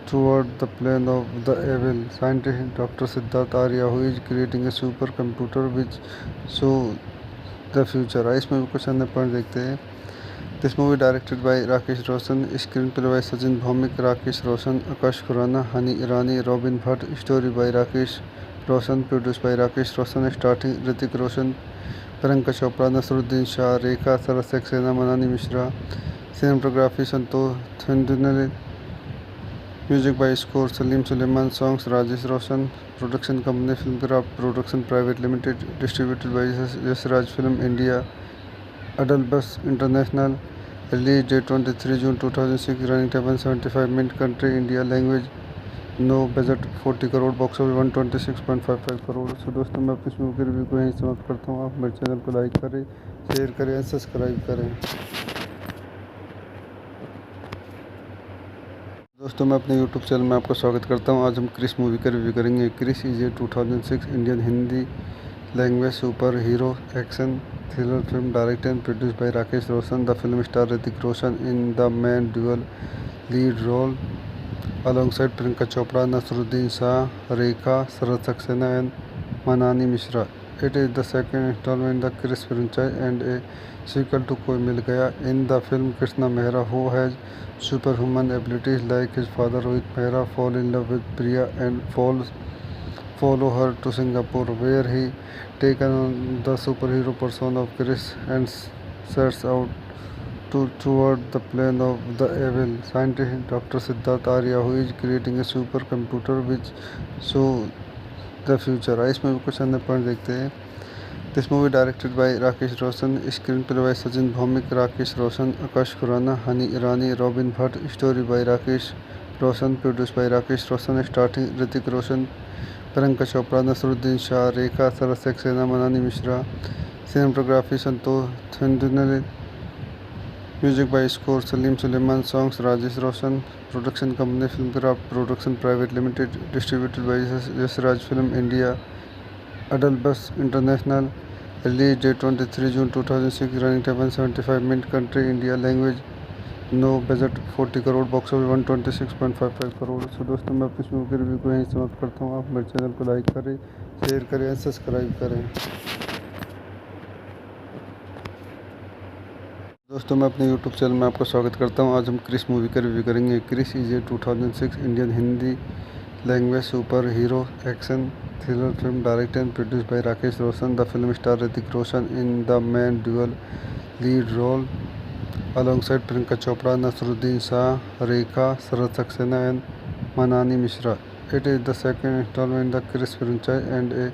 toward the plan of the evil scientist Dr. Siddharth Arya, who is creating a supercomputer which show the future. इस movie कुछ अन्य point देखते हैं। This movie directed by Rakesh Roshan, screen play by Sachin Bhowmik, Rakesh Roshan, Akash Khurana, Honey Irani, robin Bhatt, story by Rakesh Roshan, produce by Rakesh Roshan, starting Hrithik Roshan, Priyanka Chopra, Naseeruddin Shah, Rekha, Sharad Saxena, Manini Mishra, cinematography Santosh Thundiyil, music by score Salim Sulaiman, songs Rajesh Roshan, production company Filmkraft production private limited, distributed by Yashraj film India, अडल बस international, release date 23 June 2006, running time 175 minute, country India, language no, budget 40 crore, box office 126.55 crore. So दोस्तों मैं अपनी movie के review को यहीं समाप्त करता हूँ। आप मेरे चैनल को लाइक करें, शेयर करें और सब्सक्राइब करें। दोस्तों मैं अपने YouTube चैनल में आपका स्वागत करता हूं। आज हम क्रिस मूवी का रिव्यू करेंगे। Krrish is a 2006 Indian Hindi language super hero action thriller film directed and produced by Rakesh Roshan. The film star Hrithik Roshan in the main dual lead role alongside Priyanka Chopra, Naseeruddin Shah, Rekha, Sharad Saxena and Manani Mishra. It is the second installment in the Chris franchise and a sequel to Koi Mil Gaya. In the film, Krishna Mehra, who has superhuman abilities like his father Rohit Mehra, fall in love with Priya and follow her to Singapore, where he takes on the superhero persona of Chris and sets out toward the plan of the evil scientist Dr. Siddharth Arya, who is creating a supercomputer which show the future. इस movie कुछ अन्य point देखते हैं। This movie directed by Rakesh Roshan, screen play by Sachin Bhowmik, Rakesh Roshan, Akash Khurana, Honey Irani, robin Bhatt, story by Rakesh Roshan, produce by Rakesh Roshan, starting Hrithik Roshan, Priyanka Chopra, Naseeruddin Shah, Rekha, Sharad Saxena, Manini Mishra, cinematography Santosh Thundiyil, music by score Salim Sulaiman, songs Rajesh Roshan, production company Filmkraft production private limited, distributed by Yashraj film India, अडल बस international, release date 23 June 2006, running time 175 minute, country India, language no, budget 40 crore, box office 126.55 crore. So दोस्तों मैं अपनी movie के review को यहीं समाप्त करता हूँ। आप मेरे चैनल को लाइक करें, शेयर करें और सब्सक्राइब करें। दोस्तों मैं अपने YouTube चैनल में आपका स्वागत करता हूं। आज हम क्रिस मूवी का रिव्यू करेंगे। Krrish is a 2006 Indian Hindi language super hero action thriller film directed and produced by Rakesh Roshan. The film star Hrithik Roshan in the main dual lead role alongside Priyanka Chopra, Naseeruddin Shah, Rekha, Sharad Saxena and Manani Mishra. It is the second installment in the Chris franchise and a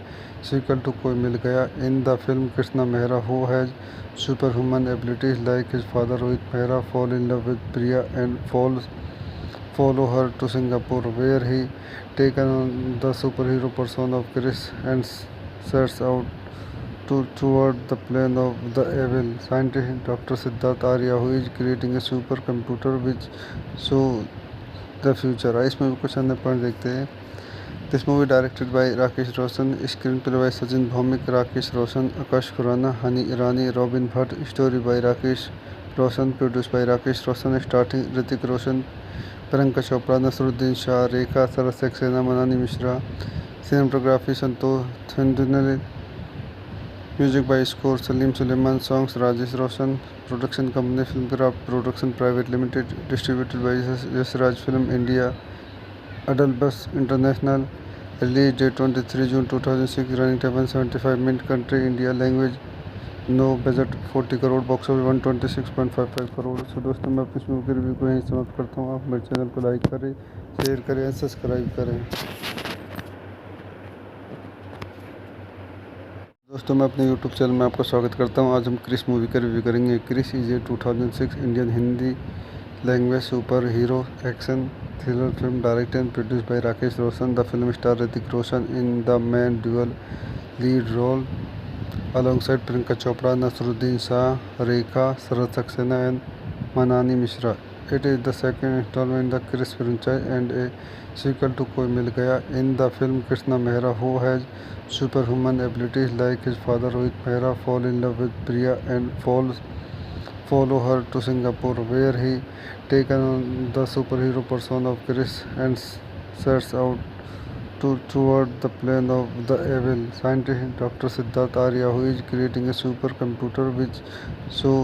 sequel to Koi Mil Gaya. In the film, Krishna Mehra, who has superhuman abilities like his father Rohit Mehra, fall in love with Priya and follow her to Singapore, where he takes on the superhero persona of Chris and sets out toward the plane of the evil scientist Dr. Siddharth Arya, who is creating a supercomputer which show the future. इस movie कुछ अन्य point देखते हैं। This movie directed by Rakesh Roshan, screen play by Sachin Bhowmik, Rakesh Roshan, Akash Khurana, Honey Irani, robin Bhatt, story by Rakesh Roshan, produce by Rakesh Roshan, starting Hrithik Roshan, Priyanka Chopra, Naseeruddin Shah, Rekha, Sharad Saxena, Manini Mishra, cinematography Santosh Thundiyil, music by score Salim Sulaiman, songs Rajesh Roshan, production company Filmkraft production private limited, distributed by Yashraj film India, Adlabs international, release date 23 June 2006, running time 175 minute, country India, language no, budget 40 crore, box office 126.55 crore. So दोस्तों मैं अपनी movie के review को यहीं समाप्त करता हूँ। आप मेरे चैनल को लाइक करें, शेयर करें, सब्सक्राइब करें। दोस्तों मैं अपने YouTube चैनल में आपका स्वागत करता हूं। आज हम क्रिस मूवी का रिव्यू करेंगे। Krrish is a 2006 Indian Hindi language super hero action thriller film directed and produced by Rakesh Roshan. The film star Hrithik Roshan in the main dual lead role alongside Priyanka Chopra, Naseeruddin Shah, Rekha, Sharad Saxena and Manani Mishra. It is the second installment in the Chris franchise and a sequel to Koi Mil Gaya. In the film, Krishna Mehra, who has superhuman abilities like his father Rohit Mehra, fall in love with Priya and follow her to Singapore, where he takes on the superhero persona of Chris and sets out toward the plane of the evil scientist Dr. Siddharth Arya, who is creating a supercomputer which show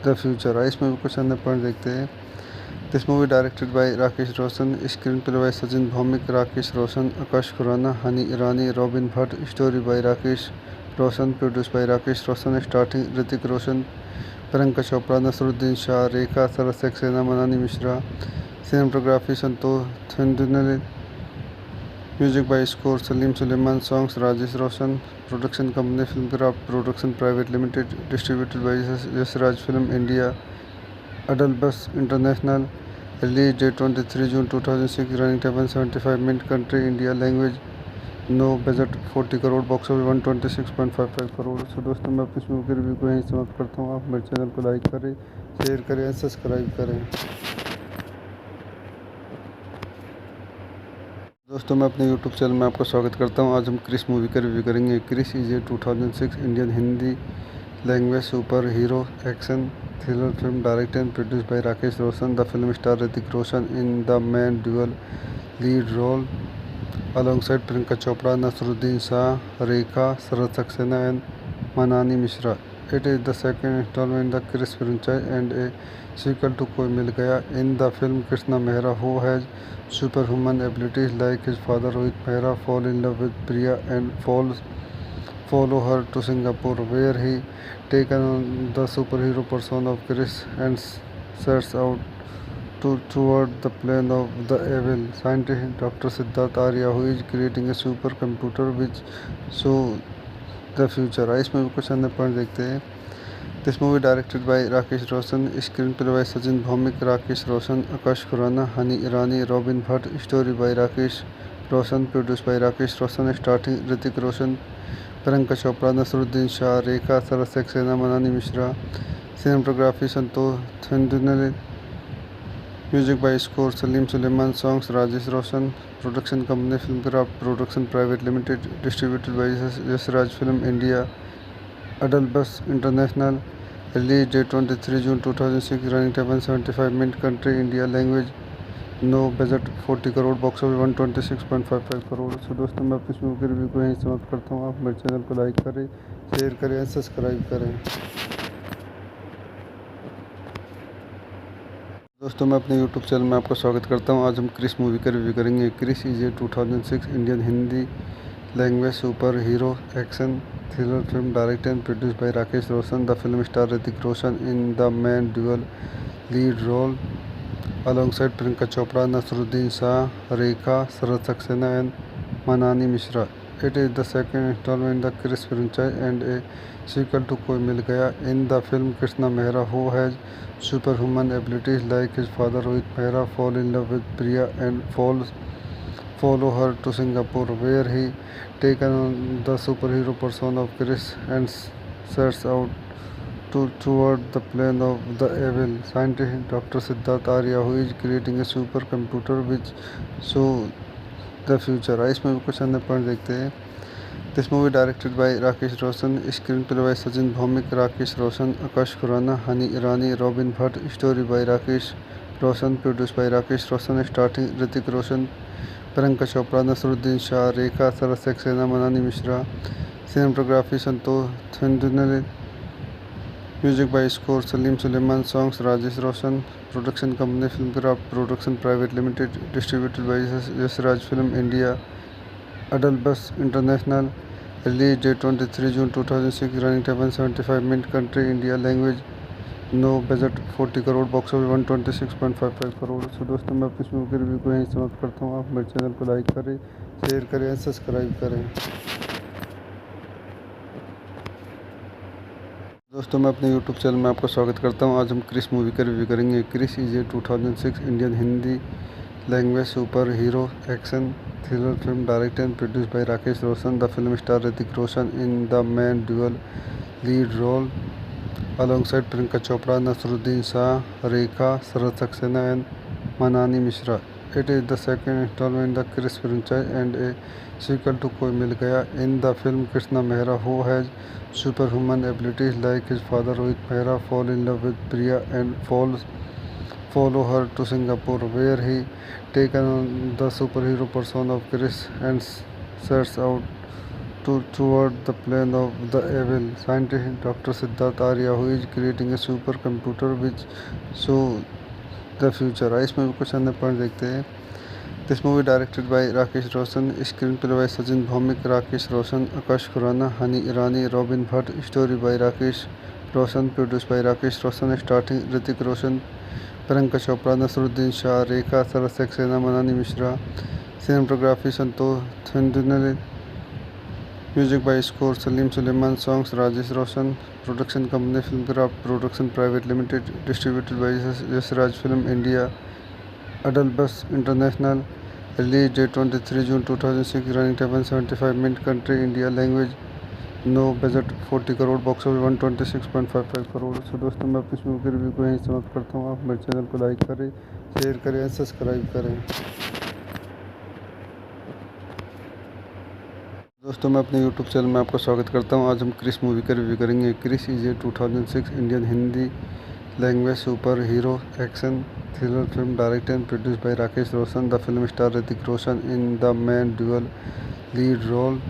the future. इस movie कुछ अन्य point देखते हैं। This movie directed by Rakesh Roshan, screen play by Sachin Bhowmik, Rakesh Roshan, Akash Khurana, Honey Irani, robin Bhatt, story by Rakesh Roshan, produce by Rakesh Roshan, starting Hrithik Roshan, Priyanka Chopra, Naseeruddin Shah, Rekha, Sharad Saxena, Manini Mishra, cinematography Santosh Thundiyil, music by score Salim Sulaiman, songs Rajesh Roshan, production company Filmkraft production private limited, distributed by Yashraj film India, Adlabs international, release date 23 June 2006, running time 175 minute, country India, language no, budget 40 crore, box office 126.55 crore. So दोस्तों मैं अपनी movie के review को यहीं समाप्त करता हूँ। आप मेरे चैनल को लाइक करें, शेयर करें, सब्सक्राइब करें। दोस्तों मैं अपने YouTube चैनल में आपका स्वागत करता हूं। आज हम क्रिस मूवी का रिव्यू करेंगे। Krrish is a 2006 Indian Hindi language super hero action thriller film directed and produced by Rakesh Roshan. The film star Hrithik Roshan in the main dual lead role alongside Priyanka Chopra, Naseeruddin Shah, Rekha, Sharad Saxena and Manani Mishra. It is the second installment in the Chris franchise and a sequel to Koi Mil Gaya. In the film, Krishna Mehra, who has superhuman abilities like his father Rohit Mehra, fall in love with Priya and follow her to Singapore, where he takes on the superhero persona of Chris and sets out toward the plane of the evil scientist Dr. Siddharth Arya, who is creating a supercomputer which show the future. इस movie कुछ अन्य point देखते हैं। This movie directed by Rakesh Roshan, screen play by Sachin Bhowmik, Rakesh Roshan, Akash Khurana, Honey Irani, robin Bhatt, story by Rakesh Roshan, produce by Rakesh Roshan, starting Hrithik Roshan, Priyanka Chopra, Naseeruddin Shah, Rekha, Sharad Saxena, Manini Mishra, cinematography Santosh Thundiyil, music by score Salim Sulaiman, songs Rajesh Roshan, production company Filmkraft production private limited, distributed by Yashraj film India, Adlabs international, release date 23 June 2006, running time 175 minute, country India, language no, budget 40 crore, box office 126.55 crore. So दोस्तों मैं अपनी movie के review को यहीं समाप्त करता हूँ। आप मेरे चैनल को लाइक करें, शेयर करें, सब्सक्राइब करें। दोस्तों मैं अपने YouTube चैनल में आपका स्वागत करता हूं। आज हम क्रिस मूवी का रिव्यू करेंगे। Krrish is a 2006 Indian Hindi language super hero action thriller film directed and produced by Rakesh Roshan. The film star Hrithik Roshan in the main dual lead role alongside Priyanka Chopra, Naseeruddin Shah, Rekha, Sharad Saxena and Manani Mishra. It is the second installment in the Chris franchise and a sequel to Koi Mil Gaya. In the film, Krishna Mehra, who has superhuman abilities like his father Rohit Mehra, fall in love with Priya and follow her to Singapore, where he takes on the superhero persona of Chris and sets out toward the plan of the evil scientist Dr. Siddharth Arya, who is creating a supercomputer which show the future. इस movie कुछ अन्य point देखते हैं। This movie directed by Rakesh Roshan, screen play by Sachin Bhowmik, Rakesh Roshan, Akash Khurana, Honey Irani, robin Bhatt, story by Rakesh Roshan, produce by Rakesh Roshan, starting Hrithik Roshan, Priyanka Chopra, Naseeruddin Shah, Rekha, Sharad Saxena, Manini Mishra. Cinematography Santosh Thundiyil, music by score Salim Sulaiman, songs Rajesh Roshan. Production company Filmkraft production private limited, distributed by Yashraj film India, अडल बस international. Release date 23 June 2006, running time 175 minute. Country India, language no, budget 40 crore, box office 126.55 crore. So दोस्तों मैं अपनी movie के review को यहीं समाप्त करता हूँ। आप मेरे चैनल को लाइक करें, शेयर करें और सब्सक्राइब करें। दोस्तों मैं अपने YouTube चैनल में आपका स्वागत करता हूं। आज हम क्रिस मूवी का रिव्यू करेंगे। Krrish is a 2006 Indian Hindi language super hero action thriller film directed and produced by Rakesh Roshan. The film star Hrithik Roshan in the main dual lead role alongside Priyanka Chopra, Naseeruddin Shah, Rekha, Sharad Saxena and Manani Mishra. It is the second installment in the Chris franchise and a sequel to Koi Mil Gaya. In the film, Krishna Mehra, who has superhuman abilities like his father Rohit Mehra, fall in love with Priya and follow her to Singapore, where he takes on the superhero persona of Chris and sets out toward the plan of the evil scientist Dr. Siddharth Arya, who is creating a supercomputer which show the future. इस movie कुछ अन्य point देखते हैं। This movie directed by Rakesh Roshan, screen play by Sachin Bhowmik, Rakesh Roshan, Akash Khurana, Honey Irani, robin Bhatt, story by Rakesh Roshan, produce by Rakesh Roshan, starting Hrithik Roshan, Priyanka Chopra, Naseeruddin Shah, Rekha, Sharad Saxena, Manini Mishra. Cinematography Santosh Thundiyil, music by score Salim Sulaiman, songs Rajesh Roshan. Production company Filmkraft production private limited, distributed by Yashraj film India, अडल बस international. Release date 23 June 2006, running time 175 minute. Country India, language no, budget 40 crore, box office 126.55 crore. So दोस्तों मैं अपनी movie के review को यहीं समाप्त करता हूँ। आप मेरे चैनल को लाइक करें, शेयर करें और सब्सक्राइब करें। दोस्तों मैं अपने YouTube चैनल में आपका स्वागत करता हूं। आज हम क्रिस मूवी का रिव्यू करेंगे। Krrish is a 2006 Indian Hindi language super hero action thriller film directed and produced by Rakesh Roshan. The film star Hrithik Roshan in the main dual lead role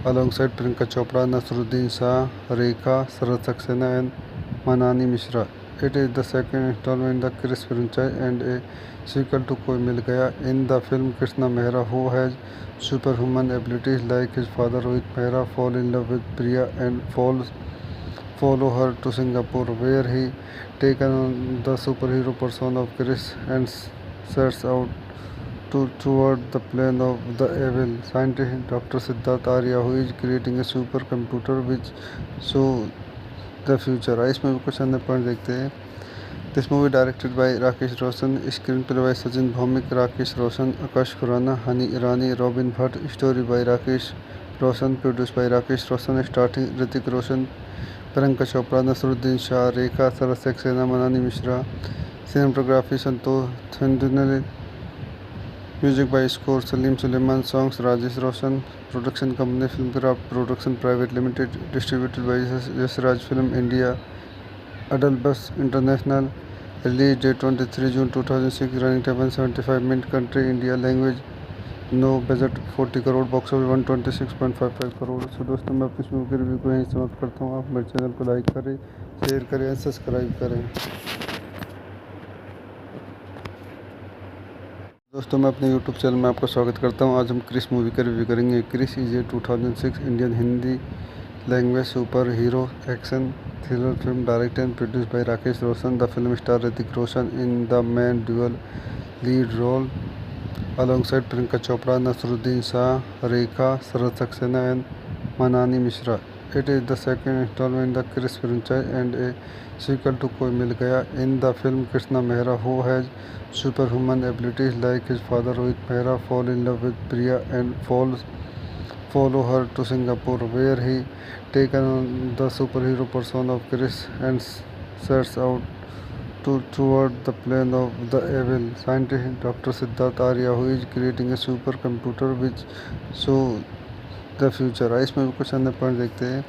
alongside Priyanka Chopra, Naseeruddin Shah, Rekha, Sharad Saxena and Manani Mishra. It is the second installment in the Chris franchise and a sequel to Koi Mil Gaya. In the film, Krishna Mehra, who has superhuman abilities like his father Rohit Mehra, fall in love with Priya and follow her to Singapore, where he takes on the superhero persona of Chris and sets out toward the plan of the evil scientist Dr. Siddharth Arya, who is creating a supercomputer which show the future. इस movie कुछ अन्य point देखते हैं। This movie directed by Rakesh Roshan, screen play by Sachin Bhowmik, Rakesh Roshan, Akash Khurana, Honey Irani, robin Bhatt, story by Rakesh Roshan, produce by Rakesh Roshan, starting Hrithik Roshan, Priyanka Chopra, Naseeruddin Shah, Rekha, Sharad Saxena, Manini Mishra. Cinematography Santosh Thundiyil, music by score Salim Sulaiman, songs Rajesh Roshan. Production company Filmkraft production private limited, distributed by Yashraj film India, अडल बस international. Release date 23 June 2006, running time 175 minute. Country India, language no, budget 40 crore, box office 126.55 crore. So दोस्तों मैं अपनी movie के review को यहीं समाप्त करता हूँ। आप मेरे चैनल को लाइक करें, शेयर करें और सब्सक्राइब करें। दोस्तों मैं अपने YouTube चैनल में आपका स्वागत करता हूं। आज हम क्रिस मूवी का रिव्यू करेंगे। Krrish is a 2006 Indian Hindi language super hero action thriller film directed and produced by Rakesh Roshan. The film star Hrithik Roshan in the main dual lead role alongside Priyanka Chopra, Nasruddin Shah, Rekha, Sarat Saxena and Manani Mishra. It is the second installment in the Chris franchise and a sequel to Koi Mil Gaya. In the film, Krishna Mehra, who has superhuman abilities like his father Rohit Mehra, fall in love with Priya and follow her to Singapore, where he takes on the superhero persona of Chris and sets out toward the plan of the evil scientist Dr. Siddharth Arya, who is creating a supercomputer which show the future. इस movie कुछ अन्य point देखते हैं।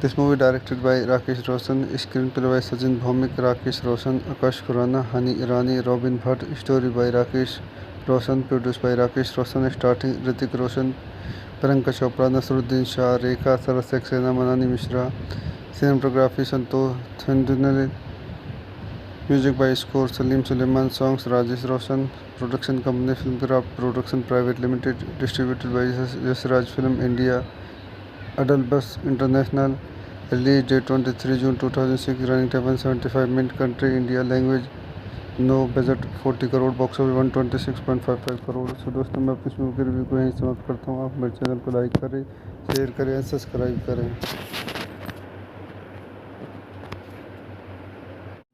This movie directed by Rakesh Roshan, screen play by Sachin Bhowmik, Rakesh Roshan, Akash Khurana, Honey Irani, robin Bhatt, story by Rakesh Roshan, produce by Rakesh Roshan, starting Hrithik Roshan, Priyanka Chopra, Naseeruddin Shah, Rekha, Saras Saxena, Manini Mishra, cinematography Santosh Thundiyil, music by score Salim Sulaiman, songs Rajesh Roshan, production company Filmkraft production private limited, distributed by Yashraj film India, अडल बस international, release date 23 June 2006, running time 175 minute, country India, language no, budget 40 crore, box office 126.55 crore. So दोस्तों मैं अपनी movie के review को यहीं समाप्त करता हूँ। आप मेरे चैनल को लाइक करें, शेयर करें, सब्सक्राइब करें।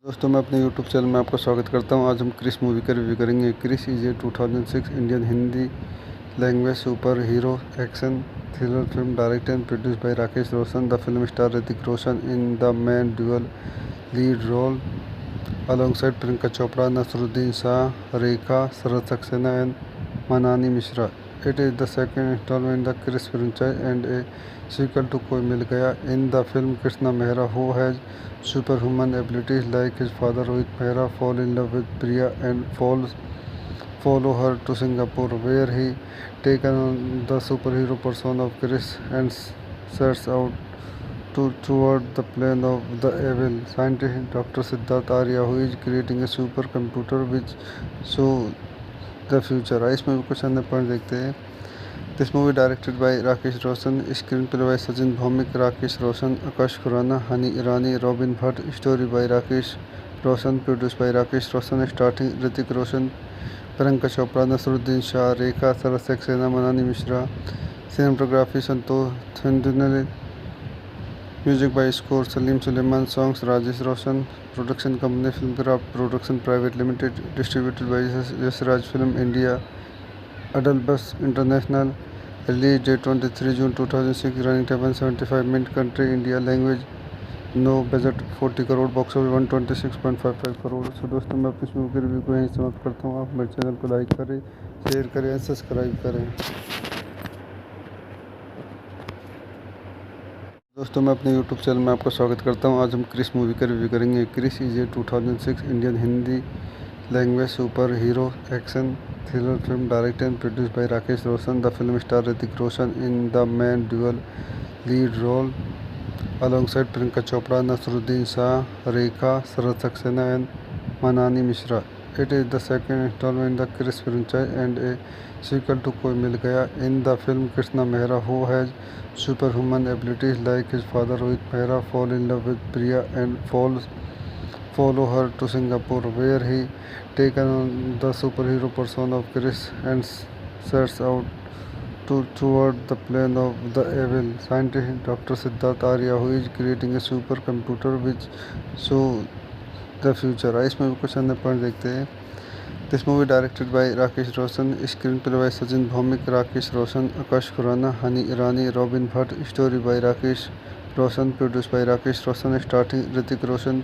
दोस्तों मैं अपने YouTube चैनल में आपका स्वागत करता हूं। आज हम क्रिस मूवी का रिव्यू करेंगे। Krrish is a 2006 Indian Hindi language super hero action thriller film directed and produced by Rakesh Roshan. The film star Hrithik Roshan in the main dual lead role alongside Priyanka Chopra, Nasruddin Shah, Rekha, Sarat Saxena and Manani Mishra. It is the second installment in the Chris franchise and a sequel to Koi Mil Gaya. In the film, Krishna Mehra, who has superhuman abilities like his father Rohit Mehra, fall in love with Priya and follow her to Singapore, where he takes on the superhero persona of Chris and sets out toward the plan of the evil scientist Dr. Siddharth Arya, who is creating a supercomputer which show the future. इस movie कुछ अन्य point देखते हैं। This movie directed by Rakesh Roshan, screen play by Sachin Bhowmik, Rakesh Roshan, Akash Khurana, Honey Irani, robin Bhatt, story by Rakesh Roshan, produce by Rakesh Roshan, starting Hrithik Roshan, Priyanka Chopra, Naseeruddin Shah, Rekha, Saras Saxena, Manini Mishra, cinematography Santosh Thundiyil, music by score Salim Sulaiman, songs Rajesh Roshan, production company Filmkraft production private limited, distributed by Yashraj film India, अडल बस international, release date 23 June 2006, running time 175 minute, country India, language no, budget 40 crore, box office 126.55 crore. So दोस्तों मैं अपनी movie के review को यहीं समाप्त करता हूँ। आप मेरे चैनल को लाइक करें, शेयर करें, सब्सक्राइब करें। दोस्तों मैं अपने YouTube चैनल में आपका स्वागत करता हूं। आज हम क्रिस मूवी का रिव्यू करेंगे। Krrish is a 2006 Indian Hindi language super hero action thriller film directed and produced by Rakesh Roshan. The film star Hrithik Roshan in the main dual lead role alongside Priyanka Chopra, Nasruddin Shah, Rekha, Sarat Saxena and Manani Mishra. It is the second installment in the Chris franchise and a sequel to Koi Mil Gaya. In the film, Krishna Mehra, who has superhuman abilities like his father Rohit Mehra, fall in love with Priya and follow her to Singapore, where he takes on the superhero persona of Chris and sets out toward the plan of the evil scientist Dr. Siddharth Arya, who is creating a supercomputer which show the future. इस movie कुछ अन्य point देखते हैं। This movie directed by Rakesh Roshan, screen play by Sachin Bhowmik, Rakesh Roshan, Akash Khurana, Honey Irani, robin Bhatt, story by Rakesh Roshan, produce by Rakesh Roshan, starting Hrithik Roshan,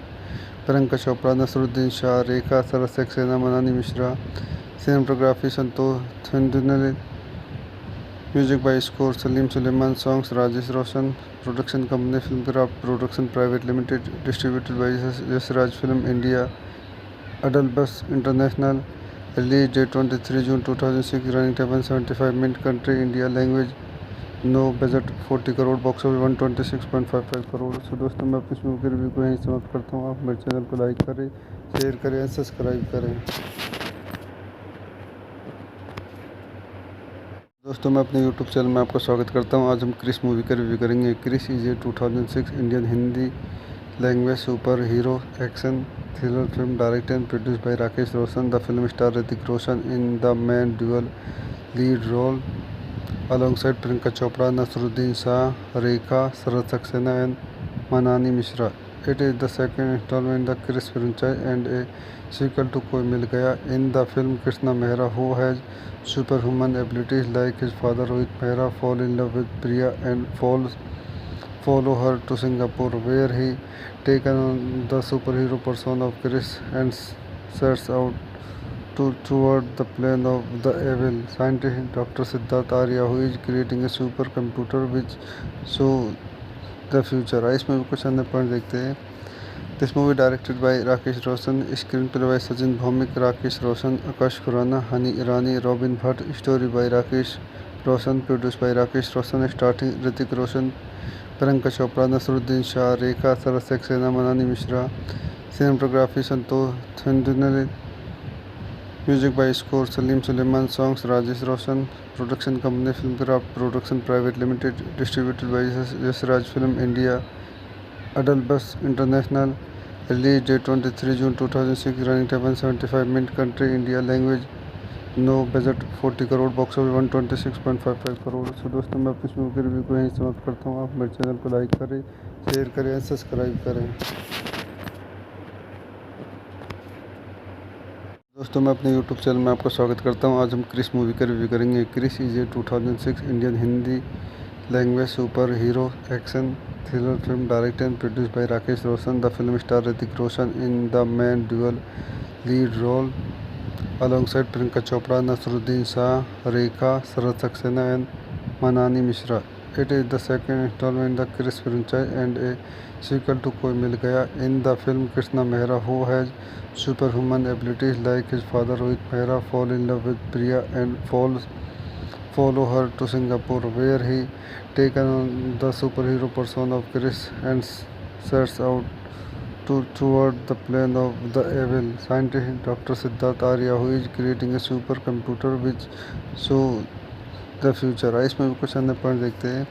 Priyanka Chopra, Naseeruddin Shah, Rekha, Saras Saxena, Manini Mishra, cinematography Santosh Thundiyil, music by score Salim Sulaiman, songs Rajesh Roshan, production company Filmkraft production private limited, distributed by Yashraj film India, अडल बस international, release date 23 June 2006, running time 175 minute, country India, language no, budget 40 crore, box office 126.55 crore. So दोस्तों मैं अपनी movie के review को यहीं समाप्त करता हूँ। आप मेरे चैनल को लाइक करें, शेयर करें, सब्सक्राइब करें। दोस्तों मैं अपने YouTube चैनल में आपका स्वागत करता हूं। आज हम क्रिस मूवी का रिव्यू करेंगे। Krrish is a 2006 Indian Hindi language super hero action thriller film directed and produced by Rakesh Roshan. The film star Hrithik Roshan in the main dual lead role alongside Priyanka Chopra, Naseeruddin Shah, Rekha, Sharad Saxena and Manani Mishra. It is the second installment in the Chris franchise and a sequel to Koi Mil Gaya. In the film, Krishna Mehra, who has superhuman abilities like his father Rohit Mehra, fall in love with Priya and follow her to Singapore, where he takes on the superhero persona of Chris and sets out to toward the plan of the evil scientist Dr. Siddharth Arya, who is creating a supercomputer which show the future. इस movie कुछ अन्य point देखते हैं। This movie directed by Rakesh Roshan, screen play by Sachin Bhowmik, Rakesh Roshan, Akash Khurana, Honey Irani, robin Bhatt, story by Rakesh Roshan, produce by Rakesh Roshan, starting Hrithik Roshan, Priyanka Chopra, Naseeruddin Shah, Rekha, Sharad Saxena, Manini Mishra, cinematography Santosh Thundiyil, music by score Salim Sulaiman, songs Rajesh Roshan, production company Filmkraft production private limited, distributed by Yashraj film India, अडल बस international, release date 23 June 2006, running time 175 minute, country India, language no, budget 40 crore, box office 126.55 crore. So दोस्तों मैं अपनी movie के review को यहीं समाप्त करता हूँ। आप मेरे चैनल को लाइक करें, शेयर करें और सब्सक्राइब करें। दोस्तों मैं अपने YouTube चैनल में आपका स्वागत करता हूं। आज हम क्रिस मूवी का रिव्यू करेंगे। Krrish is a 2006 Indian Hindi language super hero action thriller film directed and produced by Rakesh Roshan. The film star Hrithik Roshan in the main dual lead role alongside Priyanka Chopra, Naseeruddin Shah, Rekha, Sharad Saxena and Manani Mishra. It is the second installment in the Chris franchise and a sequel to Koi Mil Gaya. In the film, Krishna Mehra, who has superhuman abilities like his father Rohit Mehra, fall in love with Priya and follow her to Singapore, where he takes on the superhero persona of Chris and sets out to toward the plan of the evil scientist Dr. Siddharth Arya, who is creating a supercomputer which show the future. इस movie कुछ अन्य point देखते हैं।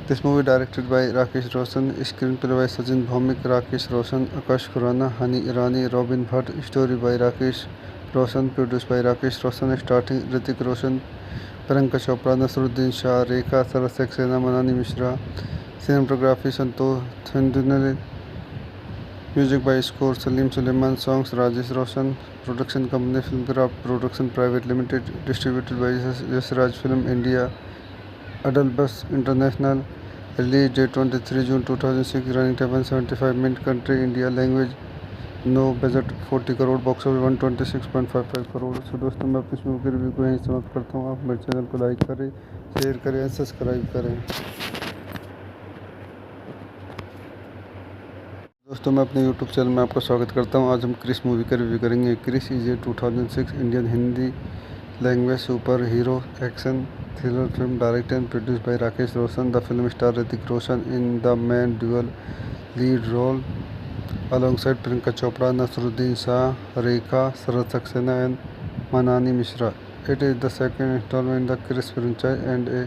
This movie directed by Rakesh Roshan, screen play by Sachin Bhowmik, Rakesh Roshan, Akash Khurana, Honey Irani, robin Bhatt, story by Rakesh Roshan, produce by Rakesh Roshan, starting Hrithik Roshan, Priyanka Chopra, Naseeruddin Shah, Rekha, Sharad Saxena, Manini Mishra, cinematography Santosh Thundiyil, music by score Salim Sulaiman, songs Rajesh Roshan, production company Filmkraft production private limited, distributed by Yashraj film India, अडल बस international, release date 23 June 2006, running time 175 minute, country India, language no, budget 40 crore, box office 126.55 crore. So दोस्तों मैं अपनी movie के review को यहीं समाप्त करता हूँ। आप मेरे चैनल को लाइक करें, शेयर करें और सब्सक्राइब करें। दोस्तों मैं अपने YouTube चैनल में आपका स्वागत करता हूं। आज हम क्रिस मूवी का रिव्यू करेंगे। Krrish is a 2006 Indian Hindi language super hero action thriller film directed and produced by Rakesh Roshan. The film star Hrithik Roshan in the main dual lead role alongside Priyanka Chopra, Naseeruddin Shah, Rekha, Sharad Saxena and Manani Mishra. It is the second installment in the Chris franchise and a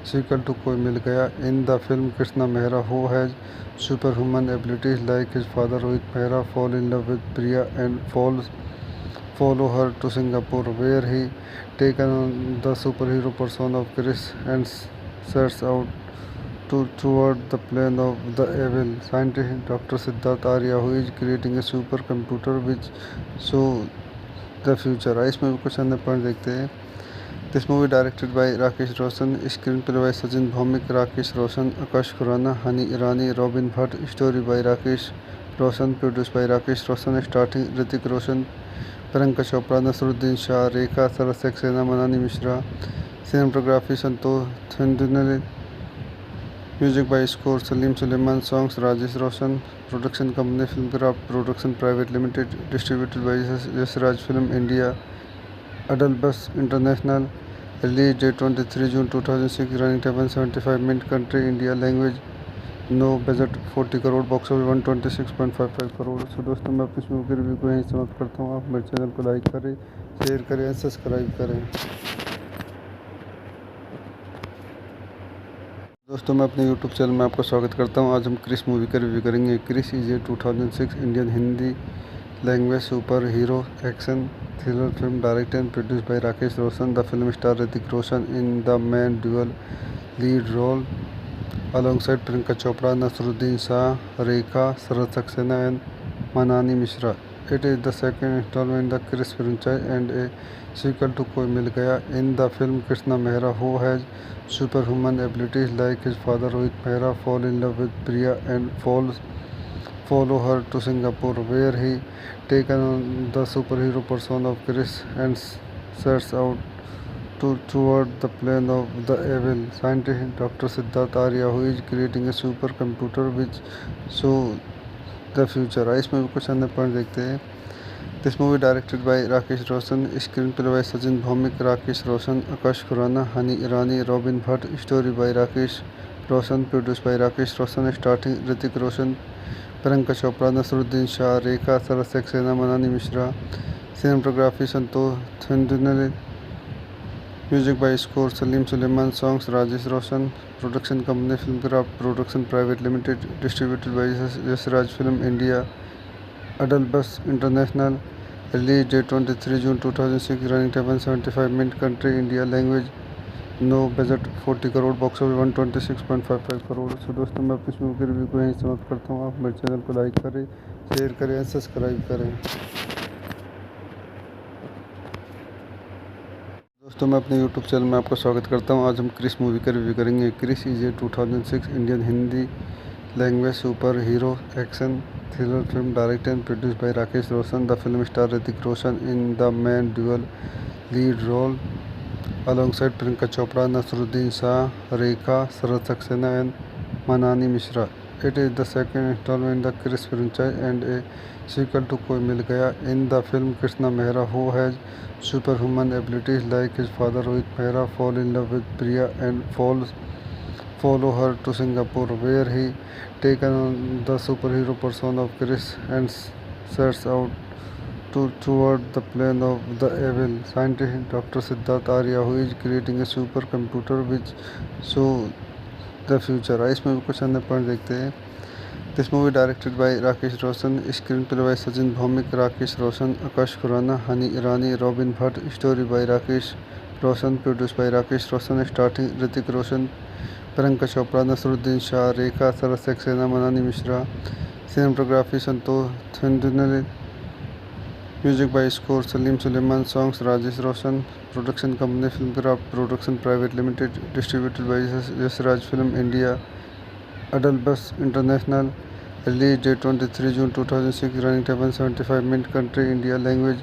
sequel to Koi Mil Gaya. In the film, Krishna Mehra, who has superhuman abilities like his father Rohit Mehra, fall in love with Priya and follow her to Singapore, where he takes on the superhero persona of Chris and sets out to toward the plan of the evil scientist Dr. Siddharth Arya, who is creating a supercomputer which show the future. इस movie कुछ अन्य point देखते हैं। This movie directed by Rakesh Roshan, screen play by Sachin Bhowmik, Rakesh Roshan, Akash Khurana, Honey Irani, robin Bhatt, story by Rakesh Roshan, produce by Rakesh Roshan, starting Hrithik Roshan, Priyanka Chopra, Naseeruddin Shah, Rekha, Sharad Saxena, Manini Mishra, cinematography Santosh Thundiyil, music by score Salim Sulaiman, songs Rajesh Roshan, production company Filmkraft production private limited, distributed by Yashraj film India, अडल बस international, release date 23 June 2006, running time 175 minute, country India, language no, budget 40 crore, box office 126.55 crore. So दोस्तों मैं अपनी movie के review को यहीं समाप्त करता हूँ। आप मेरे चैनल को लाइक करें, शेयर करें और सब्सक्राइब करें। दोस्तों मैं अपने YouTube चैनल में आपका स्वागत करता हूं। आज हम क्रिस मूवी का रिव्यू करेंगे। Krrish is a 2006 Indian Hindi language super hero action thriller film directed and produced by Rakesh Roshan. The film star Hrithik Roshan in the main dual lead role alongside Priyanka Chopra, Nasruddin Shah, Rekha, Sharat Saxena and Manani Mishra. It is the second installment in the Chris franchise and a sequel to Koi Mil Gaya. In the film, Krishna Mehra, who has superhuman abilities like his father Rohit Mehra, fall in love with Priya and follow her to Singapore, where he takes on the superhero persona of Chris and sets out toward the plan of the evil scientist Dr. Siddharth Arya, who is creating a supercomputer which show the future. इस movie को चंद point देखते हैं। This movie directed by Rakesh Roshan, screen play by Sachin Bhowmik, Rakesh Roshan, Akash Khurana, Honey Irani, robin Bhatt, story by Rakesh Roshan, produce by Rakesh Roshan, starting Hrithik Roshan, Priyanka Chopra, Naseeruddin Shah, Rekha, Sharat Saxena, Manini Mishra, cinematography Santosh Thundiyil, music by score Salim Sulaiman, songs Rajesh Roshan, production company Filmkraft production private limited, distributed by Yashraj film India, अडल बस international, release date 23 June 2006, running time 175 minute, country India, language no, budget 40 crore, box office 126.55 crore. So दोस्तों मैं अपनी movie के review को यहीं समाप्त करता हूँ। आप मेरे चैनल को लाइक करें, शेयर करें, सब्सक्राइब करें। दोस्तों मैं अपने YouTube चैनल में आपका स्वागत करता हूं। आज हम क्रिस मूवी का रिव्यू करेंगे। Krrish is a 2006 Indian Hindi language super hero action thriller film directed and produced by Rakesh Roshan. The film star Hrithik Roshan in the main dual lead role alongside Priyanka Chopra, Nasruddin Shah, Rekha, Sharat Saxena and Manani Mishra. It is the second installment in the Chris franchise and a sequel to Koi Mil Gaya. In the film, Krishna Mehra, who has superhuman abilities like his father Rohit Mehra, fall in love with Priya and follow her to Singapore, where he takes on the superhero persona of Chris and sets out toward the plan of the evil scientist Dr. Siddharth Arya, who is creating a supercomputer which show the future. इस movie को चंद point देखते हैं। This movie directed by Rakesh Roshan, screen play by Sachin Bhowmik, Rakesh Roshan, Akash Khurana, Honey Irani, robin Bhatt, story by Rakesh Roshan, produce by Rakesh Roshan, starting Hrithik Roshan, Priyanka Chopra, Naseeruddin Shah, Rekha, Sharat Saxena, Manini Mishra, cinematography Santosh Thundiyil, music by score Salim Sulaiman, songs Rajesh Roshan, production company Filmkraft production private limited, distributed by Yashraj film India, अडल बस international, release date 23 June 2006, running time 175 minute, country India, language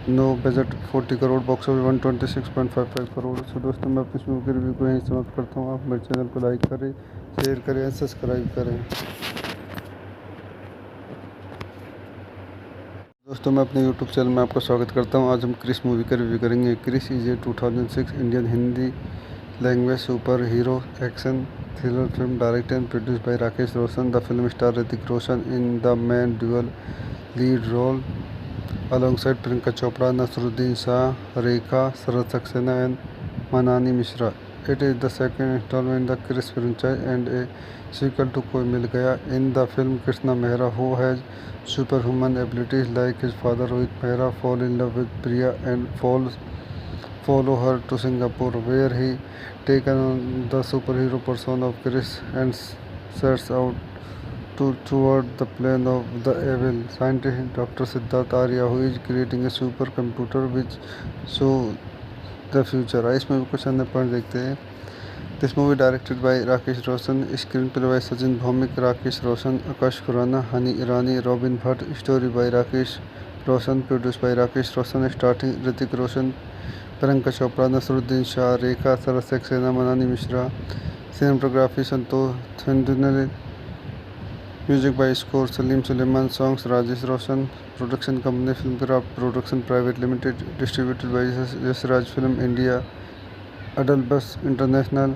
no, budget 40 crore, box office 126.55 crore. So दोस्तों मैं अपनी movie के review को यहीं समाप्त करता हूँ। आप मेरे चैनल को लाइक करें, शेयर करें, सब्सक्राइब करें। दोस्तों मैं अपने YouTube चैनल में आपका स्वागत करता हूं। आज हम क्रिस मूवी का रिव्यू करेंगे। Krrish is a 2006 Indian Hindi language super hero action thriller film directed and produced by Rakesh Roshan. The film star Hrithik Roshan in the main dual lead role alongside Priyanka Chopra, Nasruddin Shah, Rekha, Sharat Saxena and Manani Mishra. It is the second installment in the Chris franchise and a sequel to Koi Mil Gaya. In the film, Krishna Mehra, who has superhuman abilities like his father Rohit Mehra, fall in love with Priya and follow her to Singapore, where he takes on the superhero persona of Chris and sets out toward the plan of the evil scientist Dr. Siddharth Arya, who is creating a supercomputer which show the future. इस movie को चंद point देखते हैं। This movie directed by Rakesh Roshan, screen play by Sachin Bhowmik, Rakesh Roshan, Akash Khurana, Honey Irani, robin Bhatt, story by Rakesh Roshan, produce by Rakesh Roshan, starting Hrithik Roshan, Priyanka Chopra, Naseeruddin Shah, Rekha, Sharat Saxena, Manini Mishra, cinematography Santosh Thundiyil, music by score Salim Sulaiman, songs Rajesh Roshan, production company Filmkraft production private limited, distributed by Yashraj film India, अडल बस international,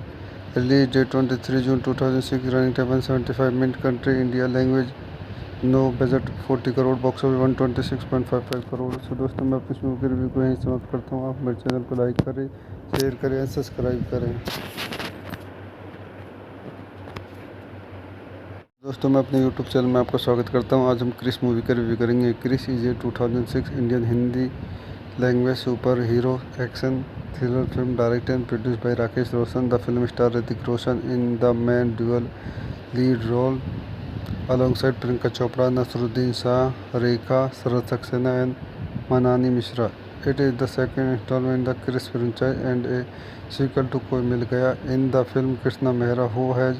release date 23 June 2006, running time 175 minute, country India, language no, budget 40 crore, box office 126.55 crore. So दोस्तों मैं अपनी movie के review को यहीं समाप्त करता हूँ। आप मेरे चैनल को लाइक करें, शेयर करें, सब्सक्राइब करें। दोस्तों मैं अपने YouTube चैनल में आपका स्वागत करता हूं। आज हम क्रिस मूवी का रिव्यू करेंगे। Krrish is a 2006 Indian Hindi language super hero action thriller film directed and produced by Rakesh Roshan. The film star Hrithik Roshan in the main dual lead role alongside Priyanka Chopra, Naseeruddin Shah, Rekha, Sharad Saxena and Manani Mishra. It is the second installment in the Chris franchise and a sequel to Koi Mil Gaya. In the film, Krishna Mehra, who has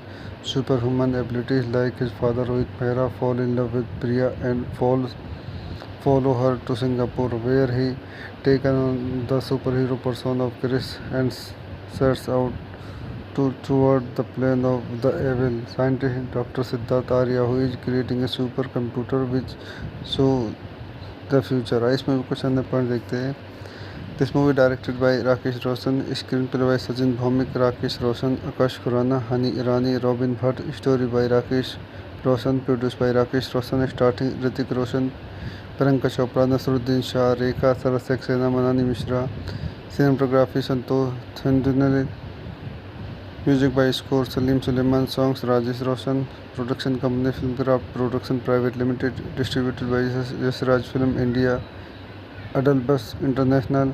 superhuman abilities like his father Rohit Mehra, fall in love with Priya and follow her to Singapore, where he takes on the superhero persona of Chris and sets out toward the plan of the evil scientist Dr. Siddharth Arya, who is creating a supercomputer which show the future. इस movie को चंद point देखते हैं। This movie directed by Rakesh Roshan, screen play by Sachin Bhowmik, Rakesh Roshan, Akash Khurana, Honey Irani, robin Bhatt, story by Rakesh Roshan, produce by Rakesh Roshan, starting Hrithik Roshan, Priyanka Chopra, Naseeruddin Shah, Rekha, Sharad Saxena, Manini Mishra, cinematography Santosh Thundiyil, music by score Salim Sulaiman, songs Rajesh Roshan, production company Filmkraft production private limited, distributed by Yashraj film India, Adlabs international,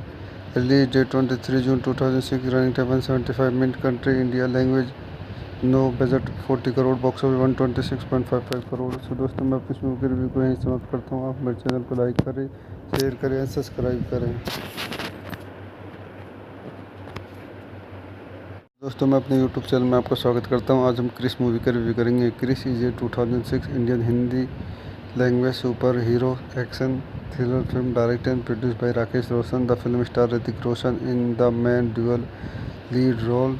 release date 23 June 2006, running time 175 minute, country India, language no, budget 40 crore, box office 126.55 crore. So दोस्तों मैं अपनी movie के review को यहीं समाप्त करता हूँ। आप मेरे चैनल को लाइक करें, शेयर करें और सब्सक्राइब करें। दोस्तों मैं अपने YouTube चैनल में आपका स्वागत करता हूं। आज हम क्रिस मूवी का रिव्यू करेंगे। Krrish is a 2006 Indian Hindi language super hero action thriller film directed and produced by Rakesh Roshan. The film star Hrithik Roshan in the main dual lead role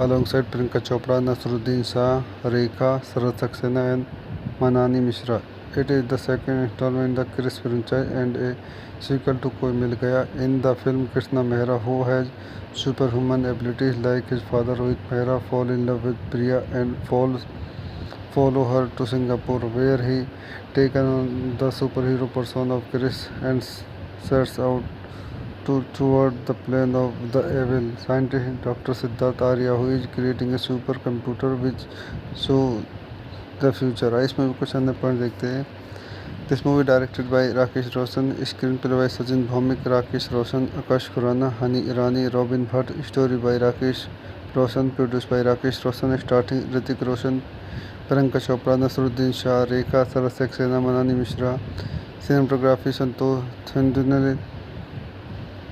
alongside Priyanka Chopra, Naseeruddin Shah, Rekha, Sharad Saxena and Manani Mishra. It is the second installment in the Chris franchise and a sequel to Koi Mil Gaya. In the film, Krishna Mehra, who has superhuman abilities like his father Rohit Mehra, fall in love with Priya and follow her to Singapore, where he takes on the superhero persona of Chris and sets out toward the plan of the evil scientist Dr. Siddharth Arya, who is creating a supercomputer which show the future. इस movie को चंद point देखते हैं। This movie directed by Rakesh Roshan, screen play by Sachin Bhowmik, Rakesh Roshan, Akash Khurana, Honey Irani, robin Bhatt, story by Rakesh Roshan, produce by Rakesh Roshan, starting Hrithik Roshan, Priyanka Chopra, Naseeruddin Shah, Rekha, Sharad Saxena, Manini Mishra, cinematography Santosh Thundiyil,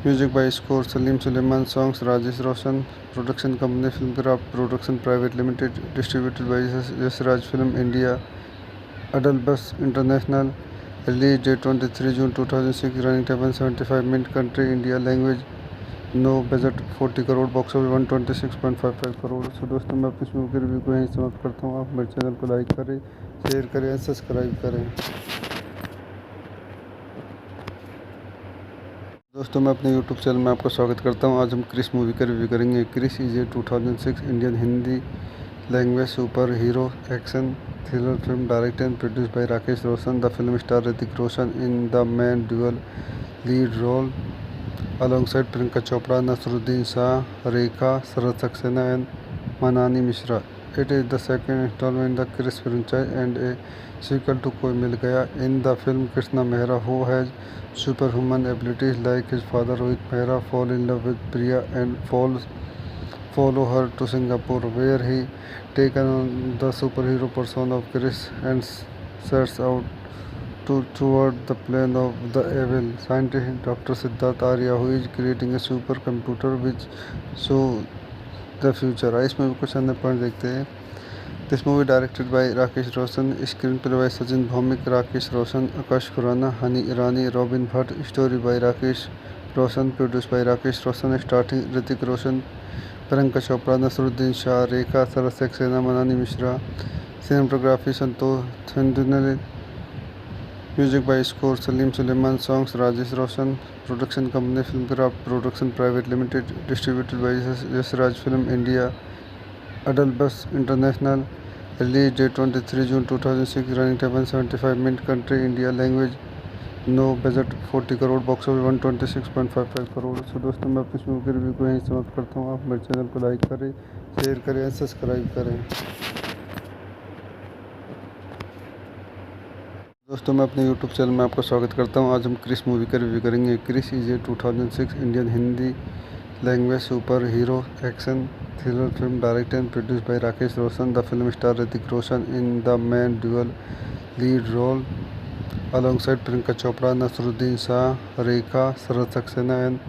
music by score Salim Sulaiman, songs Rajesh Roshan, production company Filmkraft production private limited, distributed by Yashraj film India, Adlabs international, release date 23 June 2006, running time 175 minute, country India, language no, budget 40 crore, box office 126.55 crore. So दोस्तों मैं अपनी movie के review को यहीं समाप्त करता हूँ। आप मेरे चैनल को लाइक करें, शेयर करें और सब्सक्राइब करें। दोस्तों मैं अपने YouTube चैनल में आपका स्वागत करता हूं। आज हम क्रिस मूवी का रिव्यू करेंगे। Krrish is a 2006 Indian Hindi language super hero action thriller film directed and produced by Rakesh Roshan. The film star Hrithik Roshan in the main dual lead role alongside Priyanka Chopra, Naseeruddin Shah, Rekha, Sharad Saxena and Manani Mishra. It is the second installment in the Chris franchise and a sequel to Koi Mil Gaya. In the film, Krishna Mehra, who has superhuman abilities like his father Rohit Mehra, fall in love with Priya and follow her to Singapore, where he takes on the superhero persona of Chris and sets out toward the plan of the evil scientist Dr. Siddharth Arya, who is creating a supercomputer which show the future. इस movie को चंद point देखते हैं। This movie directed by Rakesh Roshan, screen play by Sachin Bhowmik, Rakesh Roshan, Akash Khurana, Honey Irani, robin Bhatt, story by Rakesh Roshan, produce by Rakesh Roshan, starting Hrithik Roshan, Priyanka Chopra, Naseeruddin Shah, Rekha, Sharad Saxena, Manini Mishra, cinematography Santosh Thundiyil, music by score Salim Sulaiman, songs Rajesh Roshan, production company Filmkraft production private limited, distributed by Yashraj film India, Adlabs international, release date 23 June 2006, running time 175 minute, country India, language no, budget 40 crore, box office 126.55 crore. So दोस्तों मैं अपनी movie के review को यहीं समाप्त करता हूँ। आप मेरे चैनल को लाइक करें, शेयर करें और सब्सक्राइब करें। दोस्तों मैं अपने YouTube चैनल में आपका स्वागत करता हूं। आज हम क्रिस मूवी का रिव्यू करेंगे। Krrish is a 2006 Indian Hindi language super hero action thriller film directed and produced by Rakesh Roshan. The film star Hrithik Roshan in the main dual lead role alongside Priyanka Chopra, Nasruddin Shah, Rekha, Sarat Saxena and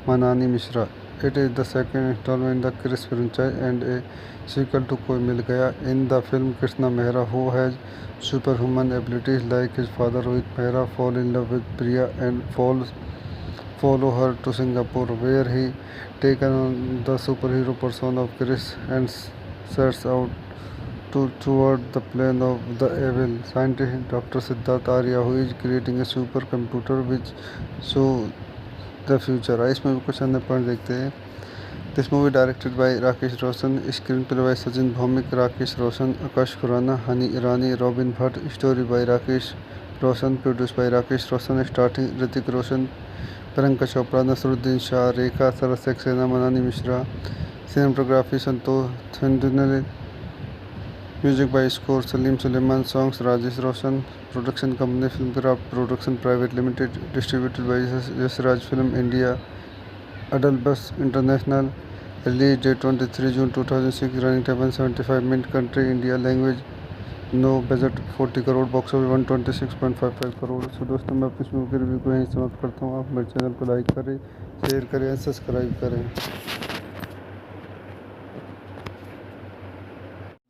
Manani Mishra. It is the second installment in the Chris franchise and a sequel to Koi Mil Gaya. In the film, Krishna Mehra, who has superhuman abilities like his father Rohit Mehra, fall in love with Priya and follow her to Singapore, where he takes on the superhero persona of Chris and sets out toward the plan of the evil scientist Dr. Siddharth Arya, who is creating a supercomputer which show the future. इस movie कुछ अन्य point देखते हैं। This movie directed by Rakesh Roshan, screen play by Sachin Bhowmik, Rakesh Roshan, Akash Khurana, Honey Irani, robin Bhatt, story by Rakesh Roshan, produce by Rakesh Roshan, starting Hrithik Roshan, Priyanka Chopra, Naseeruddin Shah, Rekha, Sarat Saxena, Manini Mishra, cinematography Santosh Thundiyil, music by score Salim Sulaiman, songs Rajesh Roshan, production company Filmkraft production private limited, distributed by Yashraj film India, अडल बस international, release date 23 June 2006, running time 175 minute, country India, language no, budget 40 crore, box office 126.55 crore. So दोस्तों मैं अपनी movie के review को यहीं समाप्त करता हूँ। आप मेरे चैनल को लाइक करें, शेयर करें, सब्सक्राइब करें।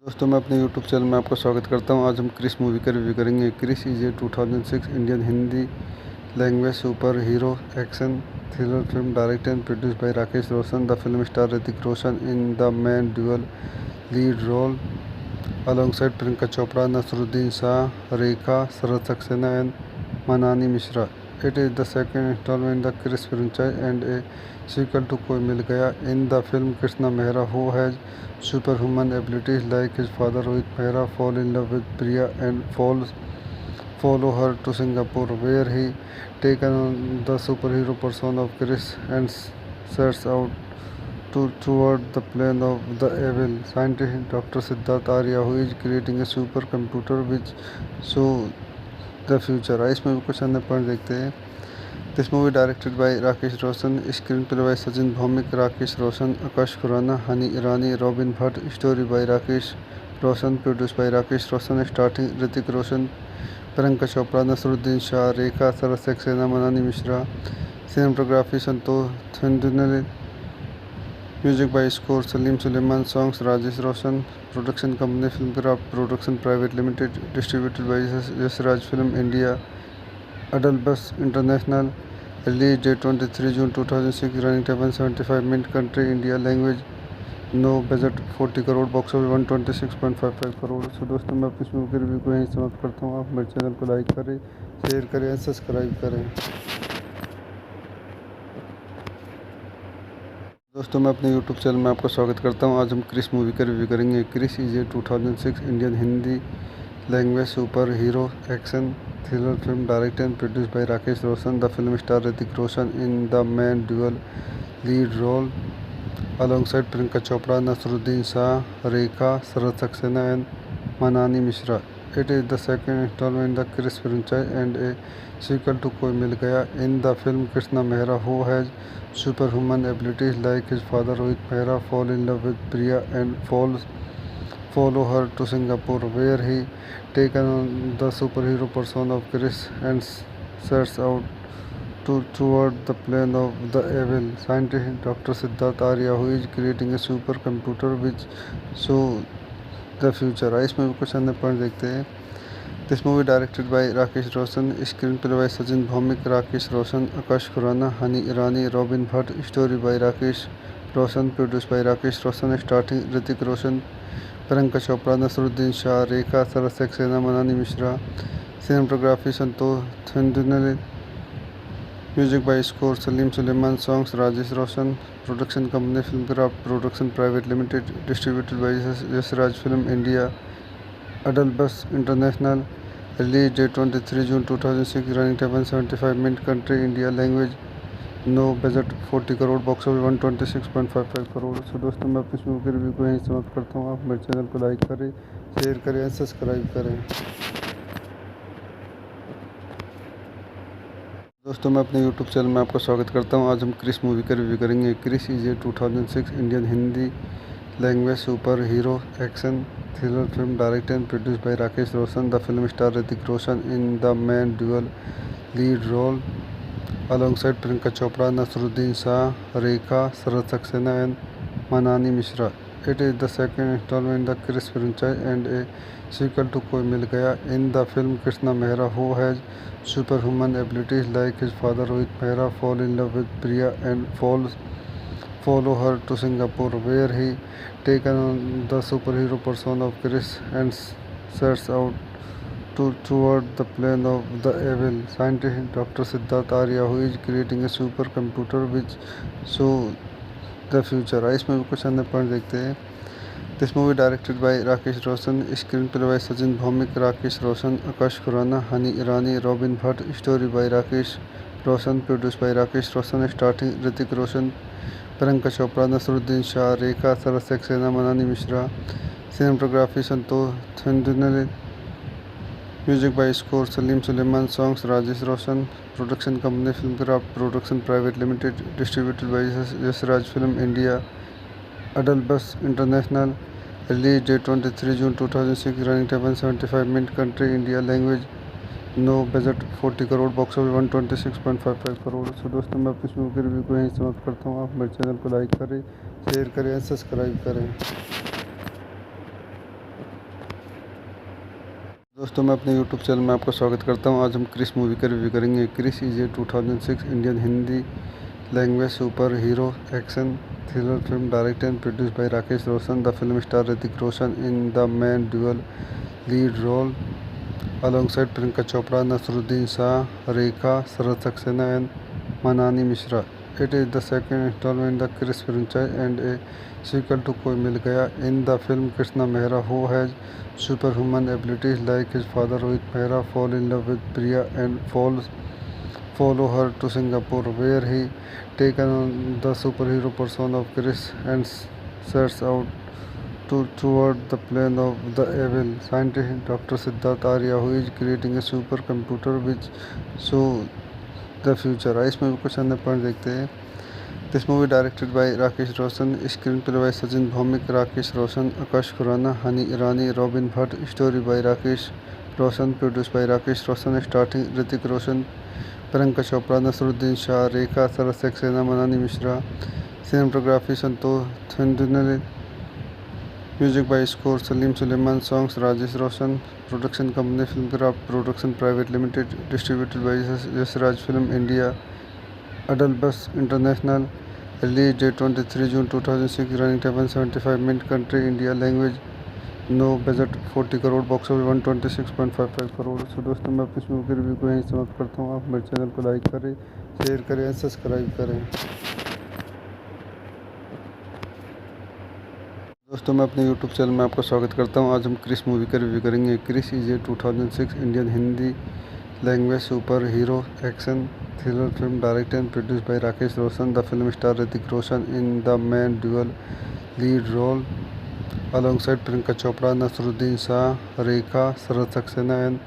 दोस्तों मैं अपने YouTube चैनल में आपका स्वागत करता हूं। आज हम क्रिस मूवी का रिव्यू करेंगे। Krrish is a 2006 Indian Hindi language super hero action thriller film directed and produced by Rakesh Roshan. The film star Hrithik Roshan in the main dual lead role alongside Priyanka Chopra, Nasruddin Shah, Rekha, Sarat Saxena and Manani Mishra. It is the second installment in the Chris franchise and a sequel to Koi Mil Gaya. In the film, Krishna Mehra, who has superhuman abilities like his father Rohit Mehra, fall in love with Priya and follow her to Singapore, where he takes on the superhero persona of Chris and sets out toward the plan of the evil scientist Dr. Siddharth Arya, who is creating a supercomputer which show the future. इस movie कुछ अन्य point देखते हैं। This movie directed by Rakesh Roshan, screen play by Sachin Bhowmik, Rakesh Roshan, Akash Khurana, Honey Irani, robin Bhatt, story by Rakesh Roshan, produce by Rakesh Roshan, starting Hrithik Roshan, Priyanka Chopra, Naseeruddin Shah, Rekha, Sarat Saxena, Manini Mishra, cinematography Santosh Thundiyil, music by score Salim Sulaiman, songs Rajesh Roshan, production company Filmkraft production private limited, distributed by Yashraj film India, अडल बस international, release date 23 June 2006, running time 175 minute, country India, language no, budget 40 crore, box office 126.55 crore. So दोस्तों मैं अपनी movie के review को यहीं समाप्त करता हूँ। आप मेरे चैनल को लाइक करें, शेयर करें, सब्सक्राइब करें। दोस्तों मैं अपने YouTube चैनल में आपका स्वागत करता हूं। आज हम क्रिस मूवी का रिव्यू करेंगे। Krrish is a 2006 Indian Hindi language super hero action thriller film directed and produced by Rakesh Roshan. The film star Hrithik Roshan in the main dual lead role alongside Priyanka Chopra, Nasruddin Shah, Rekha, Sarat Saxena and Manani Mishra. It is the second installment in the Chris franchise and a sequel to Koi Mil Gaya. In the film, Krishna Mehra, who has superhuman abilities like his father Rohit Mehra, fall in love with Priya and follow her to Singapore, where he takes on the superhero persona of Chris and sets out toward the plan of the evil scientist Dr. Siddharth Arya, who is creating a supercomputer which show the future. इस movie कुछ अन्य point देखते हैं। This movie directed by Rakesh Roshan, screen play by Sachin Bhowmik, Rakesh Roshan, Akash Khurana, Honey Irani, robin Bhatt, story by Rakesh Roshan, produce by Rakesh Roshan, starting Hrithik Roshan, Priyanka Chopra, Naseeruddin Shah, Rekha, Sarat Saxena, Manini Mishra, cinematography Santosh Thundiyil, music by score Salim Sulaiman, songs Rajesh Roshan, production company Filmkraft production private limited, distributed by Yashraj film India, अडल बस international, release date 23 June 2006, running time 175 minute, country India, language no, budget 40 crore, box office 126.55 crore. So दोस्तों मैं अपनी movie के review को यहीं समाप्त करता हूँ। आप मेरे चैनल को लाइक करें, शेयर करें, सब्सक्राइब करें। दोस्तों मैं अपने YouTube चैनल में आपका स्वागत करता हूं। आज हम क्रिस मूवी का रिव्यू करेंगे। Krrish is a 2006 Indian Hindi language super hero action thriller film directed and produced by Rakesh Roshan. The film star Hrithik Roshan in the main dual lead role alongside Priyanka Chopra, Naseeruddin Shah, Rekha, Sharad Saxena and Manani Mishra. It is the second installment in the Chris franchise and a sequel to Koi Mil Gaya. In the film, Krishna Mehra, who has superhuman abilities like his father Rohit Mehra, fall in love with Priya and follow her to Singapore, where he takes on the superhero persona of Chris and sets out toward the plan of the evil scientist Dr. Siddharth Arya, who is creating a supercomputer which show the future. इस movie को चंद point देखते हैं। This movie directed by Rakesh Roshan, screen play by Sachin Bhowmik, Rakesh Roshan, Akash Khurana, Honey Irani, robin Bhatt, story by Rakesh Roshan, produce by Rakesh Roshan, starting Hrithik Roshan, Priyanka Chopra, Naseeruddin Shah, Rekha, Sharad Saxena, Manini Mishra, cinematography Santosh Thundiyil, music by score Salim Sulaiman, songs Rajesh Roshan, production company Filmkraft production private limited, distributed by Yashraj film India, अडल बस international, release date 23 June 2006, running time 175 minute, country India, language no, budget 40 crore, box office 126.55 crore. So दोस्तों मैं अपनी movie के review को यहीं समाप्त करता हूँ। आप मेरे चैनल को लाइक करें, शेयर करें और सब्सक्राइब करें। दोस्तों मैं अपने YouTube चैनल में आपका स्वागत करता हूं। आज हम क्रिस मूवी का रिव्यू करेंगे। Krrish is a 2006 Indian Hindi language super hero action thriller film directed and produced by Rakesh Roshan. The film star Hrithik Roshan in the main dual lead role alongside Priyanka Chopra, Naseeruddin Shah, Rekha, Sharad Saxena and Manani Mishra. It is the second installment in the Chris franchise and a sequel to Koi Mil Gaya. In the film, Krishna Mehra, who has superhuman abilities like his father Rohit Mehra, fall in love with Priya and follow her to Singapore, where he takes on the superhero persona of Chris and sets out toward the plan of the evil scientist Dr. Siddharth Arya, who is creating a supercomputer which show the future. इस movie को चंद point देखते हैं। This movie directed by Rakesh Roshan, screen play by Sachin Bhowmik, Rakesh Roshan, Akash Khurana, Honey Irani, robin Bhatt, story by Rakesh Roshan, produce by Rakesh Roshan, starting Hrithik Roshan, Priyanka Chopra, Naseeruddin Shah, Rekha, Sharad Saxena, Manini Mishra, cinematography Santosh Thundiyil, music by score Salim Sulaiman, songs Rajesh Roshan, production company Filmkraft production private limited, distributed by Yashraj film India, अडल बस international, release date 23 June 2006, running time 175 minute, country India, language no, budget 40 crore, box office 126.55 crore. So दोस्तों मैं अपनी movie के review को यहीं समाप्त करता हूँ। आप मेरे चैनल को लाइक करें, शेयर करें और सब्सक्राइब करें। दोस्तों मैं अपने YouTube चैनल में आपका स्वागत करता हूं। आज हम क्रिस मूवी का रिव्यू करेंगे। Krrish is a 2006 Indian Hindi language super hero action thriller film directed and produced by Rakesh Roshan. The film star Hrithik Roshan in the main dual lead role alongside Priyanka Chopra, Naseeruddin Shah, Rekha, Sharad Saxena and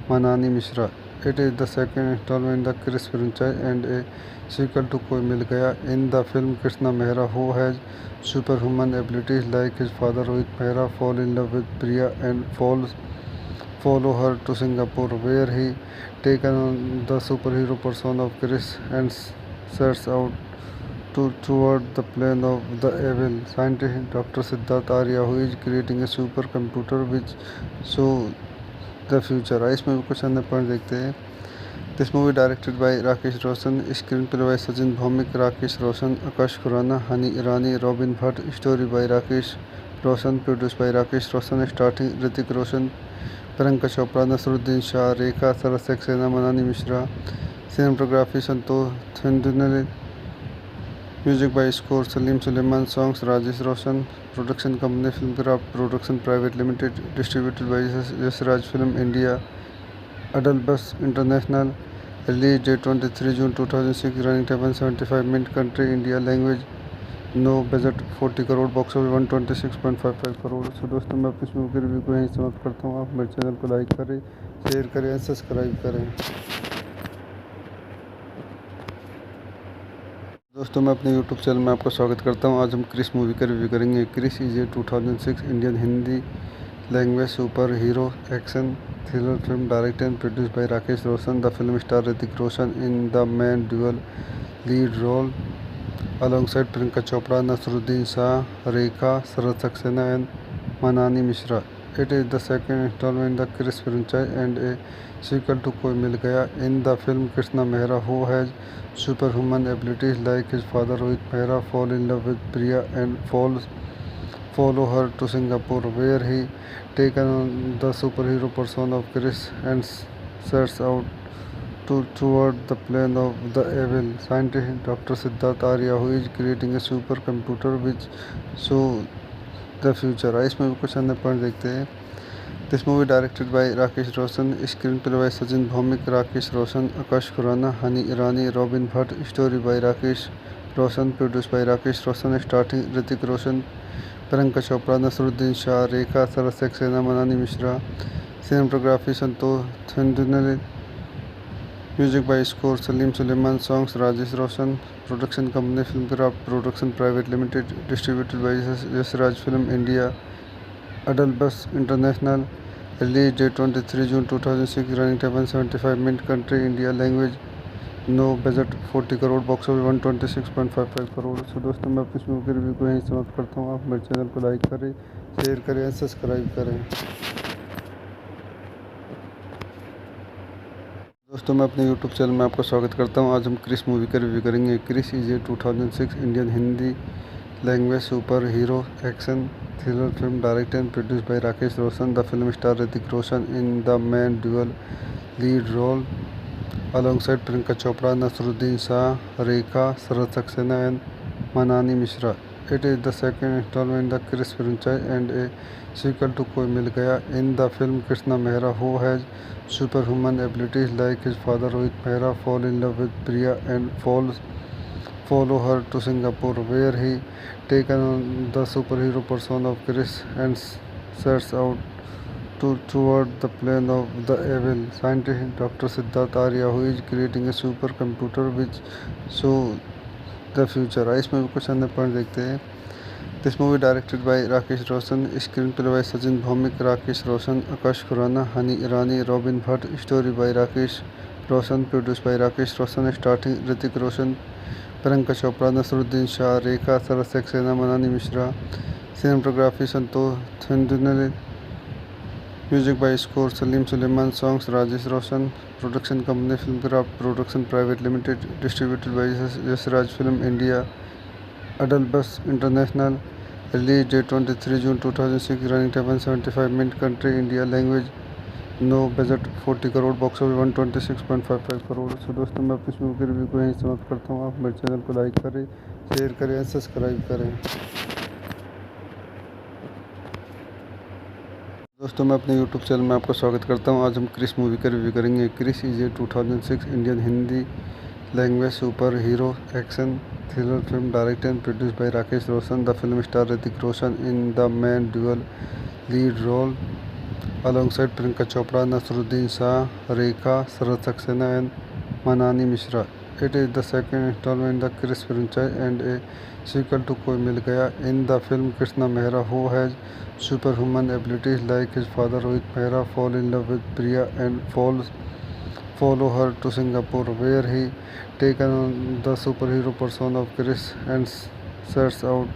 Manani Mishra. It is the second installment in the Chris franchise and a sequel to Koi Mil Gaya. In the film, Krishna Mehra, who has superhuman abilities like his father Rohit Mehra, fall in love with Priya and follow her to Singapore, where he takes on the superhero persona of Chris and sets out toward the plan of the evil scientist Dr. Siddharth Arya, who is creating a supercomputer which show the future. इस movie को चंद point देखते हैं। This movie directed by Rakesh Roshan, screen play by Sachin Bhowmik, Rakesh Roshan, Akash Khurana, Honey Irani, robin Bhatt, story by Rakesh Roshan, produce by Rakesh Roshan, starting Hrithik Roshan, Priyanka Chopra, Naseeruddin Shah, Rekha, Sharad Saxena, Manini Mishra, cinematography Santosh Thundiyil, music by score Salim Sulaiman, songs Rajesh Roshan, production company Filmkraft production private limited, distributed by Yashraj film India, अडल बस international, release date 23 June 2006, running time 175 minute, country India, language no, budget 40 crore, box office 126.55 crore. So दोस्तों मैं अपनी movie के review को यहीं समाप्त करता हूँ। आप मेरे चैनल को लाइक करें, शेयर करें और सब्सक्राइब करें। दोस्तों मैं अपने YouTube चैनल में आपका स्वागत करता हूं। आज हम क्रिस मूवी का रिव्यू करेंगे। Krrish is a 2006 Indian Hindi language super hero action thriller film directed and produced by Rakesh Roshan. The film star Hrithik Roshan in the main dual lead role alongside Priyanka Chopra, Nasruddin Shah, Rekha, Sarat Saxena and Manani Mishra. It is the second installment in the Chris franchise and a sequel to Koi Mil Gaya. In the film, Krishna Mehra, who has superhuman abilities like his father Rohit Mehra, fall in love with Priya and follow her to Singapore, where he taken on the superhero persona of Chris and sets out toward the plan of the evil scientist Dr. Siddharth Arya, who is creating a supercomputer which show the future. इसमें भी कुछ अन्य point देखते हैं। This movie directed by Rakesh Roshan, screen play by Sachin Bhowmik, Rakesh Roshan, Akash Khurana, Honey Irani, robin Bhatt, story by Rakesh Roshan, produce by Rakesh Roshan, starting Hrithik Roshan, Priyanka Chopra, Naseeruddin Shah, Rekha, Sarat Saxena, Manini Mishra, cinematography Santosh Thundiyil, music by score Salim Sulaiman, songs Rajesh Roshan, production company Filmkraft production private limited, distributed by Yashraj film India, अडल बस international, release date 23 June 2006, running time 175 minute, country India, language no, budget 40 crore, box office 126.55 crore. So दोस्तों मैं अपनी movie के review को यहीं समाप्त करता हूँ। आप मेरे चैनल को लाइक करें, शेयर करें, सब्सक्राइब करें। दोस्तों मैं अपने YouTube चैनल में आपका स्वागत करता हूं। आज हम क्रिस मूवी का रिव्यू करेंगे। Krrish is a 2006 Indian Hindi language super hero action thriller film directed and produced by Rakesh Roshan. The film star Hrithik Roshan in the main dual lead role alongside Priyanka Chopra, Nasruddin Shah, Rekha, Sarat Saxena and Manani Mishra. It is the second installment in the Chris franchise and a sequel to Koi Mil Gaya. In the film, Krishna Mehra, who has superhuman abilities like his father Rohit Mehra, fall in love with Priya and follow her to Singapore, where he taken on the superhero persona of Chris and sets out toward the plan of the evil scientist Dr. Siddharth Arya, who is creating a supercomputer which show the future. इसमें भी कुछ अन्य point देखते हैं। This movie directed by Rakesh Roshan, screen play by Sachin Bhowmik, Rakesh Roshan, Akash Khurana, Honey Irani, robin Bhatt, story by Rakesh Roshan, produce by Rakesh Roshan, starting Hrithik Roshan, Priyanka Chopra, Naseeruddin Shah, Rekha, Sarat Saxena, Manini Mishra, cinematography Santosh Thundiyil, music by score Salim Sulaiman, songs Rajesh Roshan, production company Filmkraft production private limited, distributed by Yashraj film India, अडल बस international, release date 23 June 2006, running time 175 minute, country India, language no, budget 40 crore, box office 126.55 crore. So दोस्तों मैं अपनी movie के review को यहीं समाप्त करता हूँ। आप मेरे चैनल को लाइक करें, शेयर करें, सब्सक्राइब करें। दोस्तों मैं अपने YouTube चैनल में आपका स्वागत करता हूं। आज हम क्रिस मूवी का रिव्यू करेंगे। Krrish is a 2006 Indian Hindi language super hero action thriller film directed and produced by Rakesh Roshan. The film star Hrithik Roshan in the main dual lead role alongside Priyanka Chopra, Nasruddin Shah, Rekha, Sarat Saxena and Manani Mishra. It is the second installment in the Chris franchise and a sequel to Koi Mil Gaya. In the film, Krishna Mehra, who has superhuman abilities like his father Rohit Mehra, fall in love with Priya and follow her to Singapore, where he taken on the superhero persona of Chris and sets out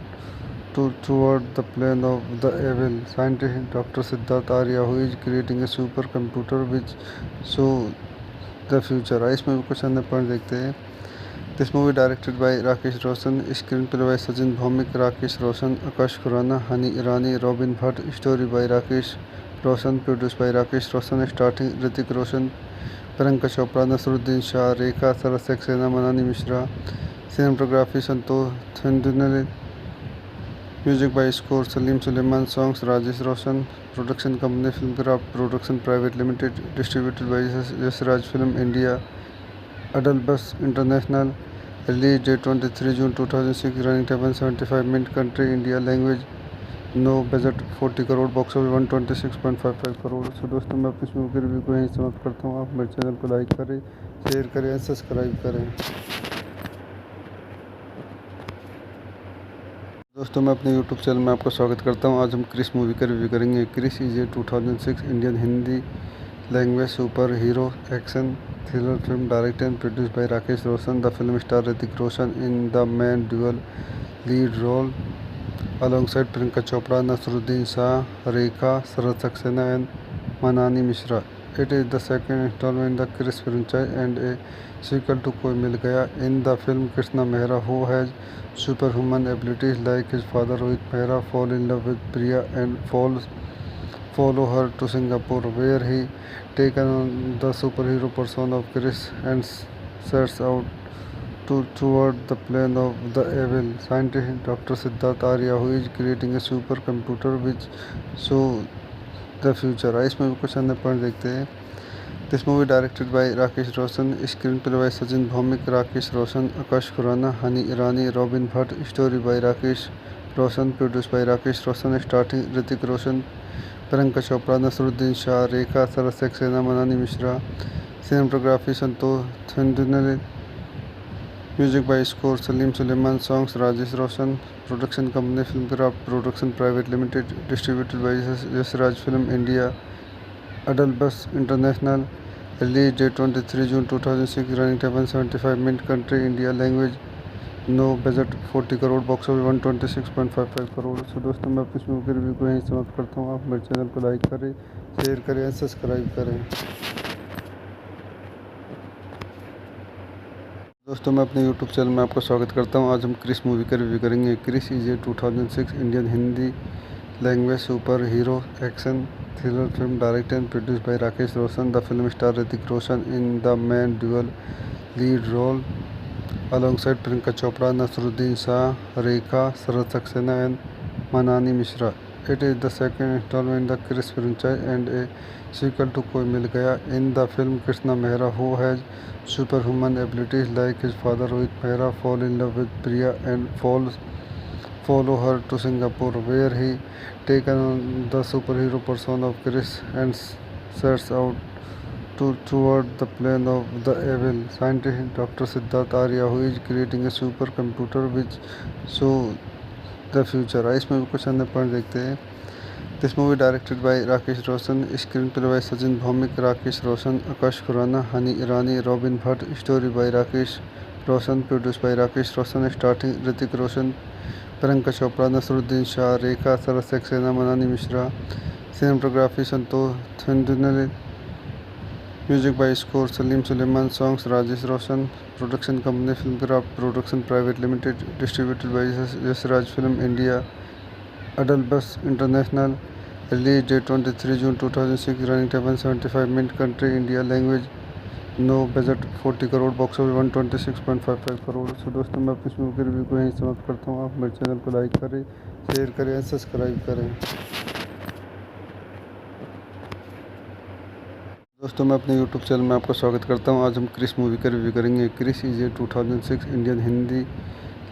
toward the plan of the evil scientist Dr. Siddharth Arya, who is creating a supercomputer which show the future. इसमें भी कुछ अन्य point देखते हैं। This movie directed by Rakesh Roshan, screen play by Sachin Bhowmik, Rakesh Roshan, Akash Khurana, Honey Irani, robin Bhatt, story by Rakesh Roshan, produce by Rakesh Roshan, starting Hrithik Roshan, Priyanka Chopra, Naseeruddin Shah, Rekha, Sarat Saxena, Manini Mishra, cinematography Santosh Thundiyil, music by score Salim Sulaiman, songs Rajesh Roshan, production company Filmkraft production private limited, distributed by Yashraj film India, अडल बस international, release date 23 June 2006, running time 175 minute, country India, language no, budget 40 crore, box office 126.55 crore. So दोस्तों मैं अपनी movie के review को यहीं समाप्त करता हूँ। आप मेरे चैनल को लाइक करें, शेयर करें, सब्सक्राइब करें। दोस्तों मैं अपने यूट्यूब चैनल में आपका स्वागत करता हूं। आज हम क्रिस मूवी का रिव्यू करेंगे। Krrish is a 2006 Indian Hindi language super hero action thriller film directed and produced by Rakesh Roshan. The film star Hrithik Roshan in the main dual lead role alongside Priyanka Chopra, Naseeruddin Shah, Rekha, Sharad Saxena and Manani Mishra. It is the second installment in the Chris franchise and a sequel to Koi Mil Gaya. In the film, Krishna Mehra, who has superhuman abilities like his father Rohit Mehra, fall in love with Priya and follow her to Singapore, where he takes on the superhero persona of Chris and sets out toward the plane of the evil scientist Dr. Siddharth Arya, who is creating a supercomputer which show the future. इस movie को चंद point देखते हैं। This movie directed by Rakesh Roshan, screen play by Sachin Bhowmik, Rakesh Roshan, Akash Khurana, Honey Irani, robin Bhatt, story by Rakesh Roshan, produce by Rakesh Roshan, starting Hrithik Roshan, Priyanka Chopra, Naseeruddin Shah, Rekha, Sharad Saxena, Manini Mishra, cinematography Santosh Thundiyil, music by score Salim Sulaiman, songs Rajesh Roshan, production company Filmkraft production private limited, distributed by Yashraj film India, Adlabs international, release date 23 June 2006, running time 175 minute, country India, language no, budget 40 crore, box office 126.55 crore. So दोस्तों मैं अपनी movie के review को यहीं समाप्त करता हूँ। आप मेरे चैनल को लाइक करें, शेयर करें एंड सब्सक्राइब करें। दोस्तों मैं अपने यूट्यूब चैनल में आपका स्वागत करता हूं। आज हम क्रिस मूवी का रिव्यू करेंगे। Krrish is a 2006 Indian Hindi language super hero action thriller film directed and produced by Rakesh Roshan. The film star Hrithik Roshan in the main dual lead role alongside Priyanka Chopra, Naseeruddin Shah, Rekha, Sharad Saxena and Manani Mishra. It is the second installment in the Chris franchise and a sequel to Koi Mil Gaya. In the film, Krishna Mehra, who has superhuman abilities like his father Rohit Mehra, fall in love with Priya and follow her to Singapore, where he takes on the superhero persona of Chris and sets out toward the plane of the evil scientist Dr. Siddharth Arya, who is creating a supercomputer which show the future. इस movie को चंद point देखते हैं। This movie directed by Rakesh Roshan, screen play by Sachin Bhowmik, Rakesh Roshan, Akash Khurana, Honey Irani, robin Bhatt, story by Rakesh Roshan, produce by Rakesh Roshan, starting Hrithik Roshan, Priyanka Chopra, Naseeruddin Shah, Rekha, Sharad Saxena, Manini Mishra, cinematography Santosh Thundiyil, music by score Salim Sulaiman, songs Rajesh Roshan, production company Filmkraft production private limited, distributed by Yashraj film India, Adlabs international, release date 23 June 2006, running time 175 minute, country India, language no, budget 40 crore, box office 126.55 crore. So दोस्तों मैं अपनी movie के review को यहीं समाप्त करता हूँ। आप मेरे चैनल को लाइक करें, शेयर करें एंड सब्सक्राइब करें। दोस्तों मैं अपने यूट्यूब चैनल में आपका स्वागत करता हूं। आज हम क्रिस मूवी का रिव्यू करेंगे। Krrish is a 2006 Indian Hindi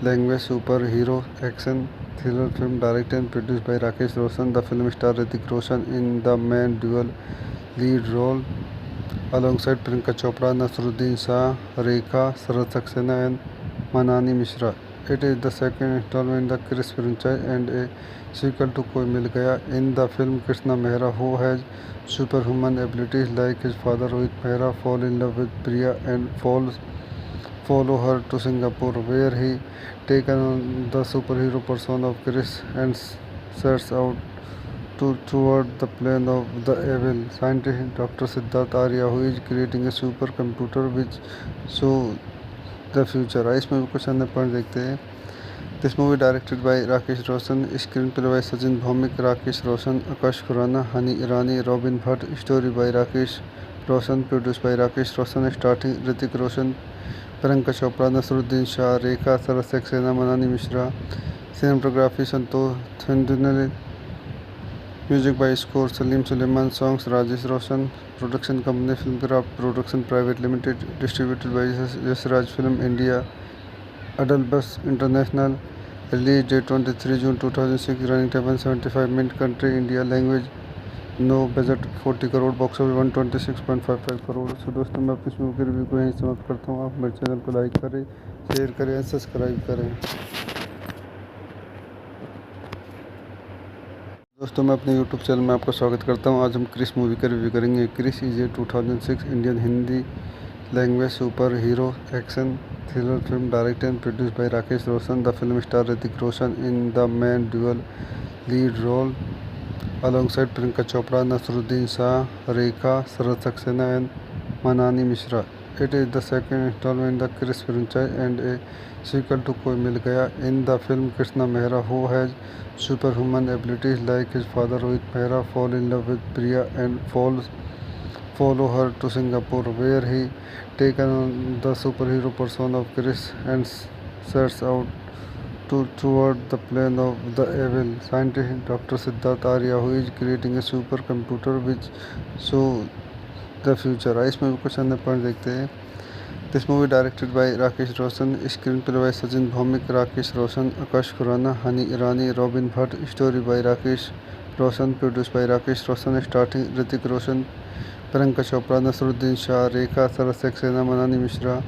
language super hero action thriller film directed and produced by Rakesh Roshan. The film star Hrithik Roshan in the main dual lead role alongside Priyanka Chopra, Naseeruddin Shah, Rekha, Sharad Saxena and Manani Mishra. It is the second installment in the Chris franchise and a sequel to Koi Mil Gaya. In the film, Krishna Mehra, who has superhuman abilities like his father Rohit Mehra, fall in love with Priya and follow her to Singapore, where he takes on the superhero persona of Chris and sets out toward the plane of the evil scientist Dr. Siddharth Arya, who is creating a supercomputer which show the future. इस movie को चंद point देखते हैं। This movie directed by Rakesh Roshan, screen play by Sachin Bhowmik, Rakesh Roshan, Akash Khurana, Honey Irani, robin Bhatt, story by Rakesh Roshan, produce by Rakesh Roshan, starting Hrithik Roshan, Priyanka Chopra, Naseeruddin Shah, Rekha, Sharad Saxena, Manini Mishra, cinematography Santosh Thundiyil, music by score Salim Sulaiman, songs Rajesh Roshan, production company Filmkraft production private limited, distributed by Yashraj film India, Adlabs international, release date 23 June 2006, running time 175 minute, country India, language no, budget 40 crore, box office 126.55 crore. So दोस्तों मैं अपनी movie के review को यहीं समाप्त करता हूँ। आप मेरे चैनल को लाइक करें, शेयर करें एंड सब्सक्राइब करें। दोस्तों मैं अपने YouTube चैनल में आपका स्वागत करता हूं। आज हम क्रिस मूवी का रिव्यू करेंगे। Krrish is a 2006 Indian Hindi language super hero action thriller film directed and produced by Rakesh Roshan. The film star Hrithik Roshan in the main dual lead role alongside Priyanka Chopra, Nasruddin Shah, Rekha, Sarat Saxena and Manani Mishra. It is the second installment in the Chris franchise and a sequel to Koi Mil Gaya. In the film, Krishna Mehra, who has superhuman abilities like his father Rohit Mehra, fall in love with Priya and follow her to Singapore, where he takes on the superhero persona of Chris and sets out toward the plan of the evil scientist Dr. Siddharth Arya, who is creating a supercomputer which show the future. इस movie कुछ अन्य point देखते हैं। This movie directed by Rakesh Roshan, screen play by Sachin Bhowmik, Rakesh Roshan, Akash Khurana, Honey Irani, robin Bhatt, story by Rakesh Roshan, produce by Rakesh Roshan, starting Hrithik Roshan, Priyanka Chopra, Naseeruddin Shah, Rekha, Sarat Saxena, Manini Mishra,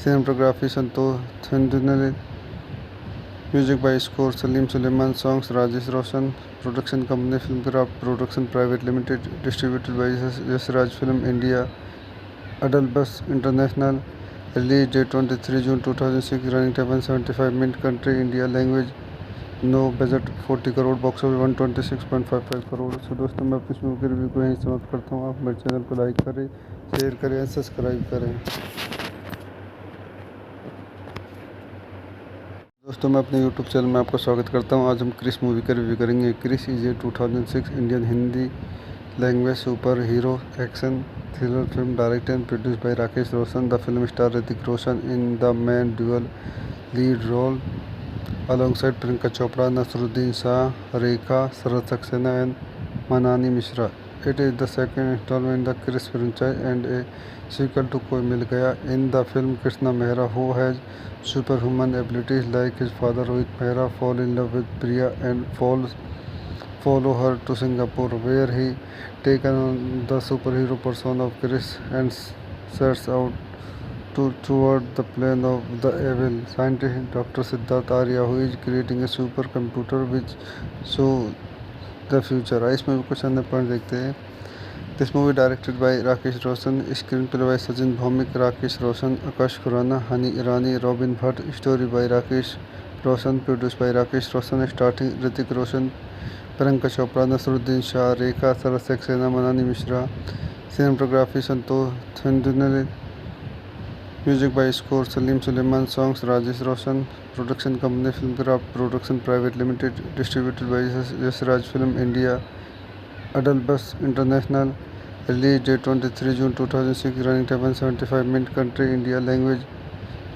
cinematography Santosh Thundiyil, music by score Salim Sulaiman, songs Rajesh Roshan, production company Filmkraft production private limited, distributed by Yashraj film India, अडल बस international, release date 23 June 2006, running time 175 minute, country India, language no, budget 40 crore, box office 126.55 crore. So दोस्तों मैं अपनी movie के review को यहीं समाप्त करता हूँ। आप मेरे चैनल को लाइक करें, शेयर करें, सब्सक्राइब करें। दोस्तों मैं अपने YouTube चैनल में आपका स्वागत करता हूं। आज हम क्रिस मूवी का रिव्यू करेंगे। Krrish is a 2006 Indian Hindi language super hero action thriller film directed and produced by Rakesh Roshan. The film star Hrithik Roshan in the main dual lead role alongside Priyanka Chopra, Nasruddin Shah, Rekha, Sarat Saxena and Manani Mishra. It is the second installment in the Chris franchise and a sequel to Koi Mil Gaya. In the film, Krishna Mehra, who has superhuman abilities like his father Rohit Mehra, fall in love with Priya and follow her to Singapore, where he takes on the superhero persona of Chris and sets out toward the plan of the evil scientist Dr. Siddharth Arya, who is creating a supercomputer which show the future. इस movie कुछ अन्य point देखते हैं। This movie directed by Rakesh Roshan, screen play by Sachin Bhowmik, Rakesh Roshan, Akash Khurana, Honey Irani, robin Bhatt, story by Rakesh Roshan, produce by Rakesh Roshan, starting Hrithik Roshan, Priyanka Chopra, Naseeruddin Shah, Rekha, Sarat Saxena, Manini Mishra, cinematography Santosh Thundiyil, music by score Salim Sulaiman, songs Rajesh Roshan, production company Filmkraft production private limited, distributed by Yashraj film India, अडल बस international, release date 23 June 2006, running time 175 minute, country India, language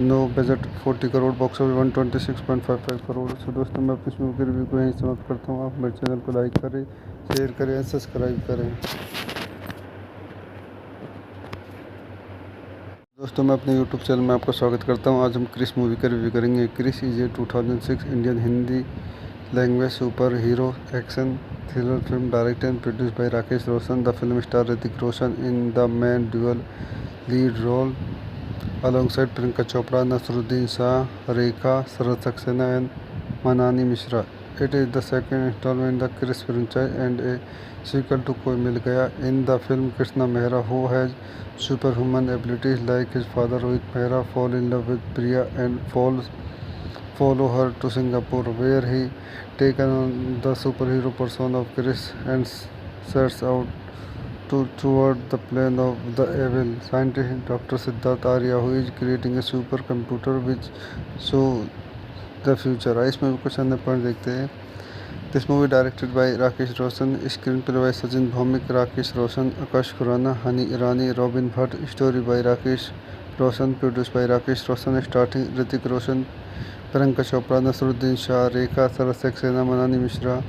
no, budget 40 crore, box office 126.55 crore. So दोस्तों मैं अपनी movie के review को यहीं समाप्त करता हूँ। आप मेरे चैनल को लाइक करें, शेयर करें, सब्सक्राइब करें। दोस्तों मैं अपने YouTube चैनल में आपका स्वागत करता हूं। आज हम क्रिस मूवी का रिव्यू करेंगे। Krrish is a 2006 Indian Hindi language super hero action thriller film directed and produced by Rakesh Roshan. The film star Hrithik Roshan in the main dual lead role alongside Priyanka Chopra, Nasruddin Shah, Rekha, Sarat Saxena and Manani Mishra. It is the second installment in the Chris franchise and a sequel to Koi Mil Gaya. In the film, Krishna Mehra, who has superhuman abilities like his father Rohit Mehra, fall in love with Priya and follow her to Singapore, where he takes on the superhero persona of Chris and sets out toward the plan of the evil scientist Dr. Siddharth Arya, who is creating a supercomputer which show the future. इस movie कुछ अन्य point देखते हैं। This movie directed by Rakesh Roshan, screen play by Sachin Bhowmik, Rakesh Roshan, Akash Khurana, Honey Irani, robin Bhatt, story by Rakesh Roshan, produce by Rakesh Roshan, starting Hrithik Roshan, Priyanka Chopra, Naseeruddin Shah, Rekha, Sarat Saxena, Manini Mishra,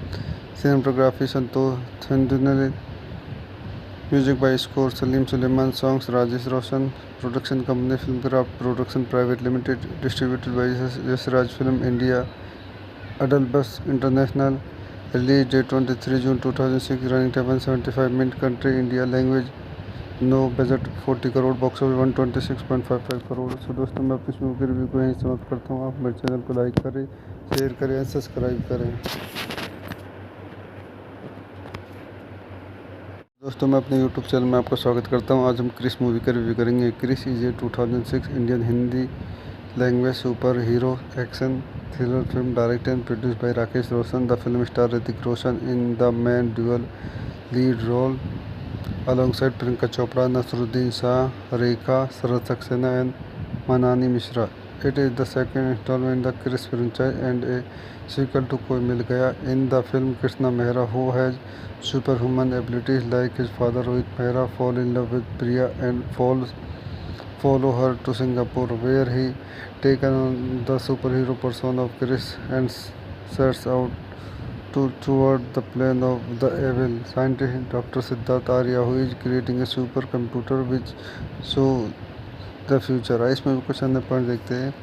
cinematography Santosh Thundiyil, music by score Salim Sulaiman, songs Rajesh Roshan, production company Filmkraft production private limited, distributed by Yashraj film India, अडल बस international, release date 23 June 2006, running time 175 minute, country India, language no, budget 40 crore, box office 126.55 crore. So दोस्तों मैं अपनी movie के review को यहीं समाप्त करता हूँ। आप मेरे चैनल को लाइक करें, शेयर करें, सब्सक्राइब करें। दोस्तों मैं अपने YouTube चैनल में आपका स्वागत करता हूं। आज हम क्रिस मूवी का रिव्यू करेंगे। Krrish is a 2006 Indian Hindi language super hero action thriller film directed and produced by Rakesh Roshan. The film star Hrithik Roshan in the main dual lead role alongside Priyanka Chopra, Naseeruddin Shah, Rekha, Sharad Saxena and Manani Mishra. It is the second installment in the Chris franchise and a sequel to Koi Mil Gaya. In the film, Krishna Mehra, who has superhuman abilities like his father Rohit Mehra, fall in love with Priya and follow her to Singapore, where he takes on the superhero persona of Chris and sets out toward the plan of the evil scientist Dr. Siddharth Arya, who is creating a supercomputer which show the future. इस movie को चंद point देखते हैं।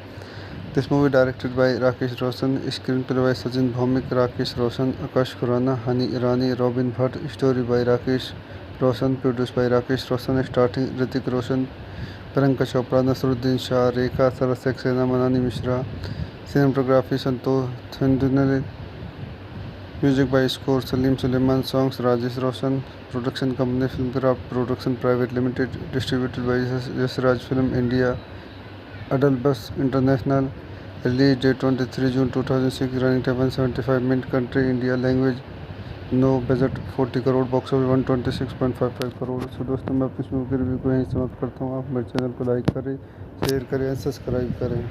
This movie directed by Rakesh Roshan, screen play by Sachin Bhowmik, Rakesh Roshan, Akash Khurana, Honey Irani, robin Bhatt, story by Rakesh Roshan, produce by Rakesh Roshan, starting Hrithik Roshan, Priyanka Chopra, Naseeruddin Shah, Rekha, Sharad Saxena, Manini Mishra, cinematography Santosh हिंदुनल, music by score Salim Sulaiman, songs Rajesh Roshan, production company Filmkraft production private limited, distributed by Yashraj film India, अडल बस international, release date 23 June 2006, running time 175 minute, country India, language no, budget 40 crore, box office 126.55 crore. So दोस्तों मैं अपनी movie के review को यहीं समाप्त करता हूँ। आप मेरे चैनल को लाइक करें, शेयर करें, सब्सक्राइब करें।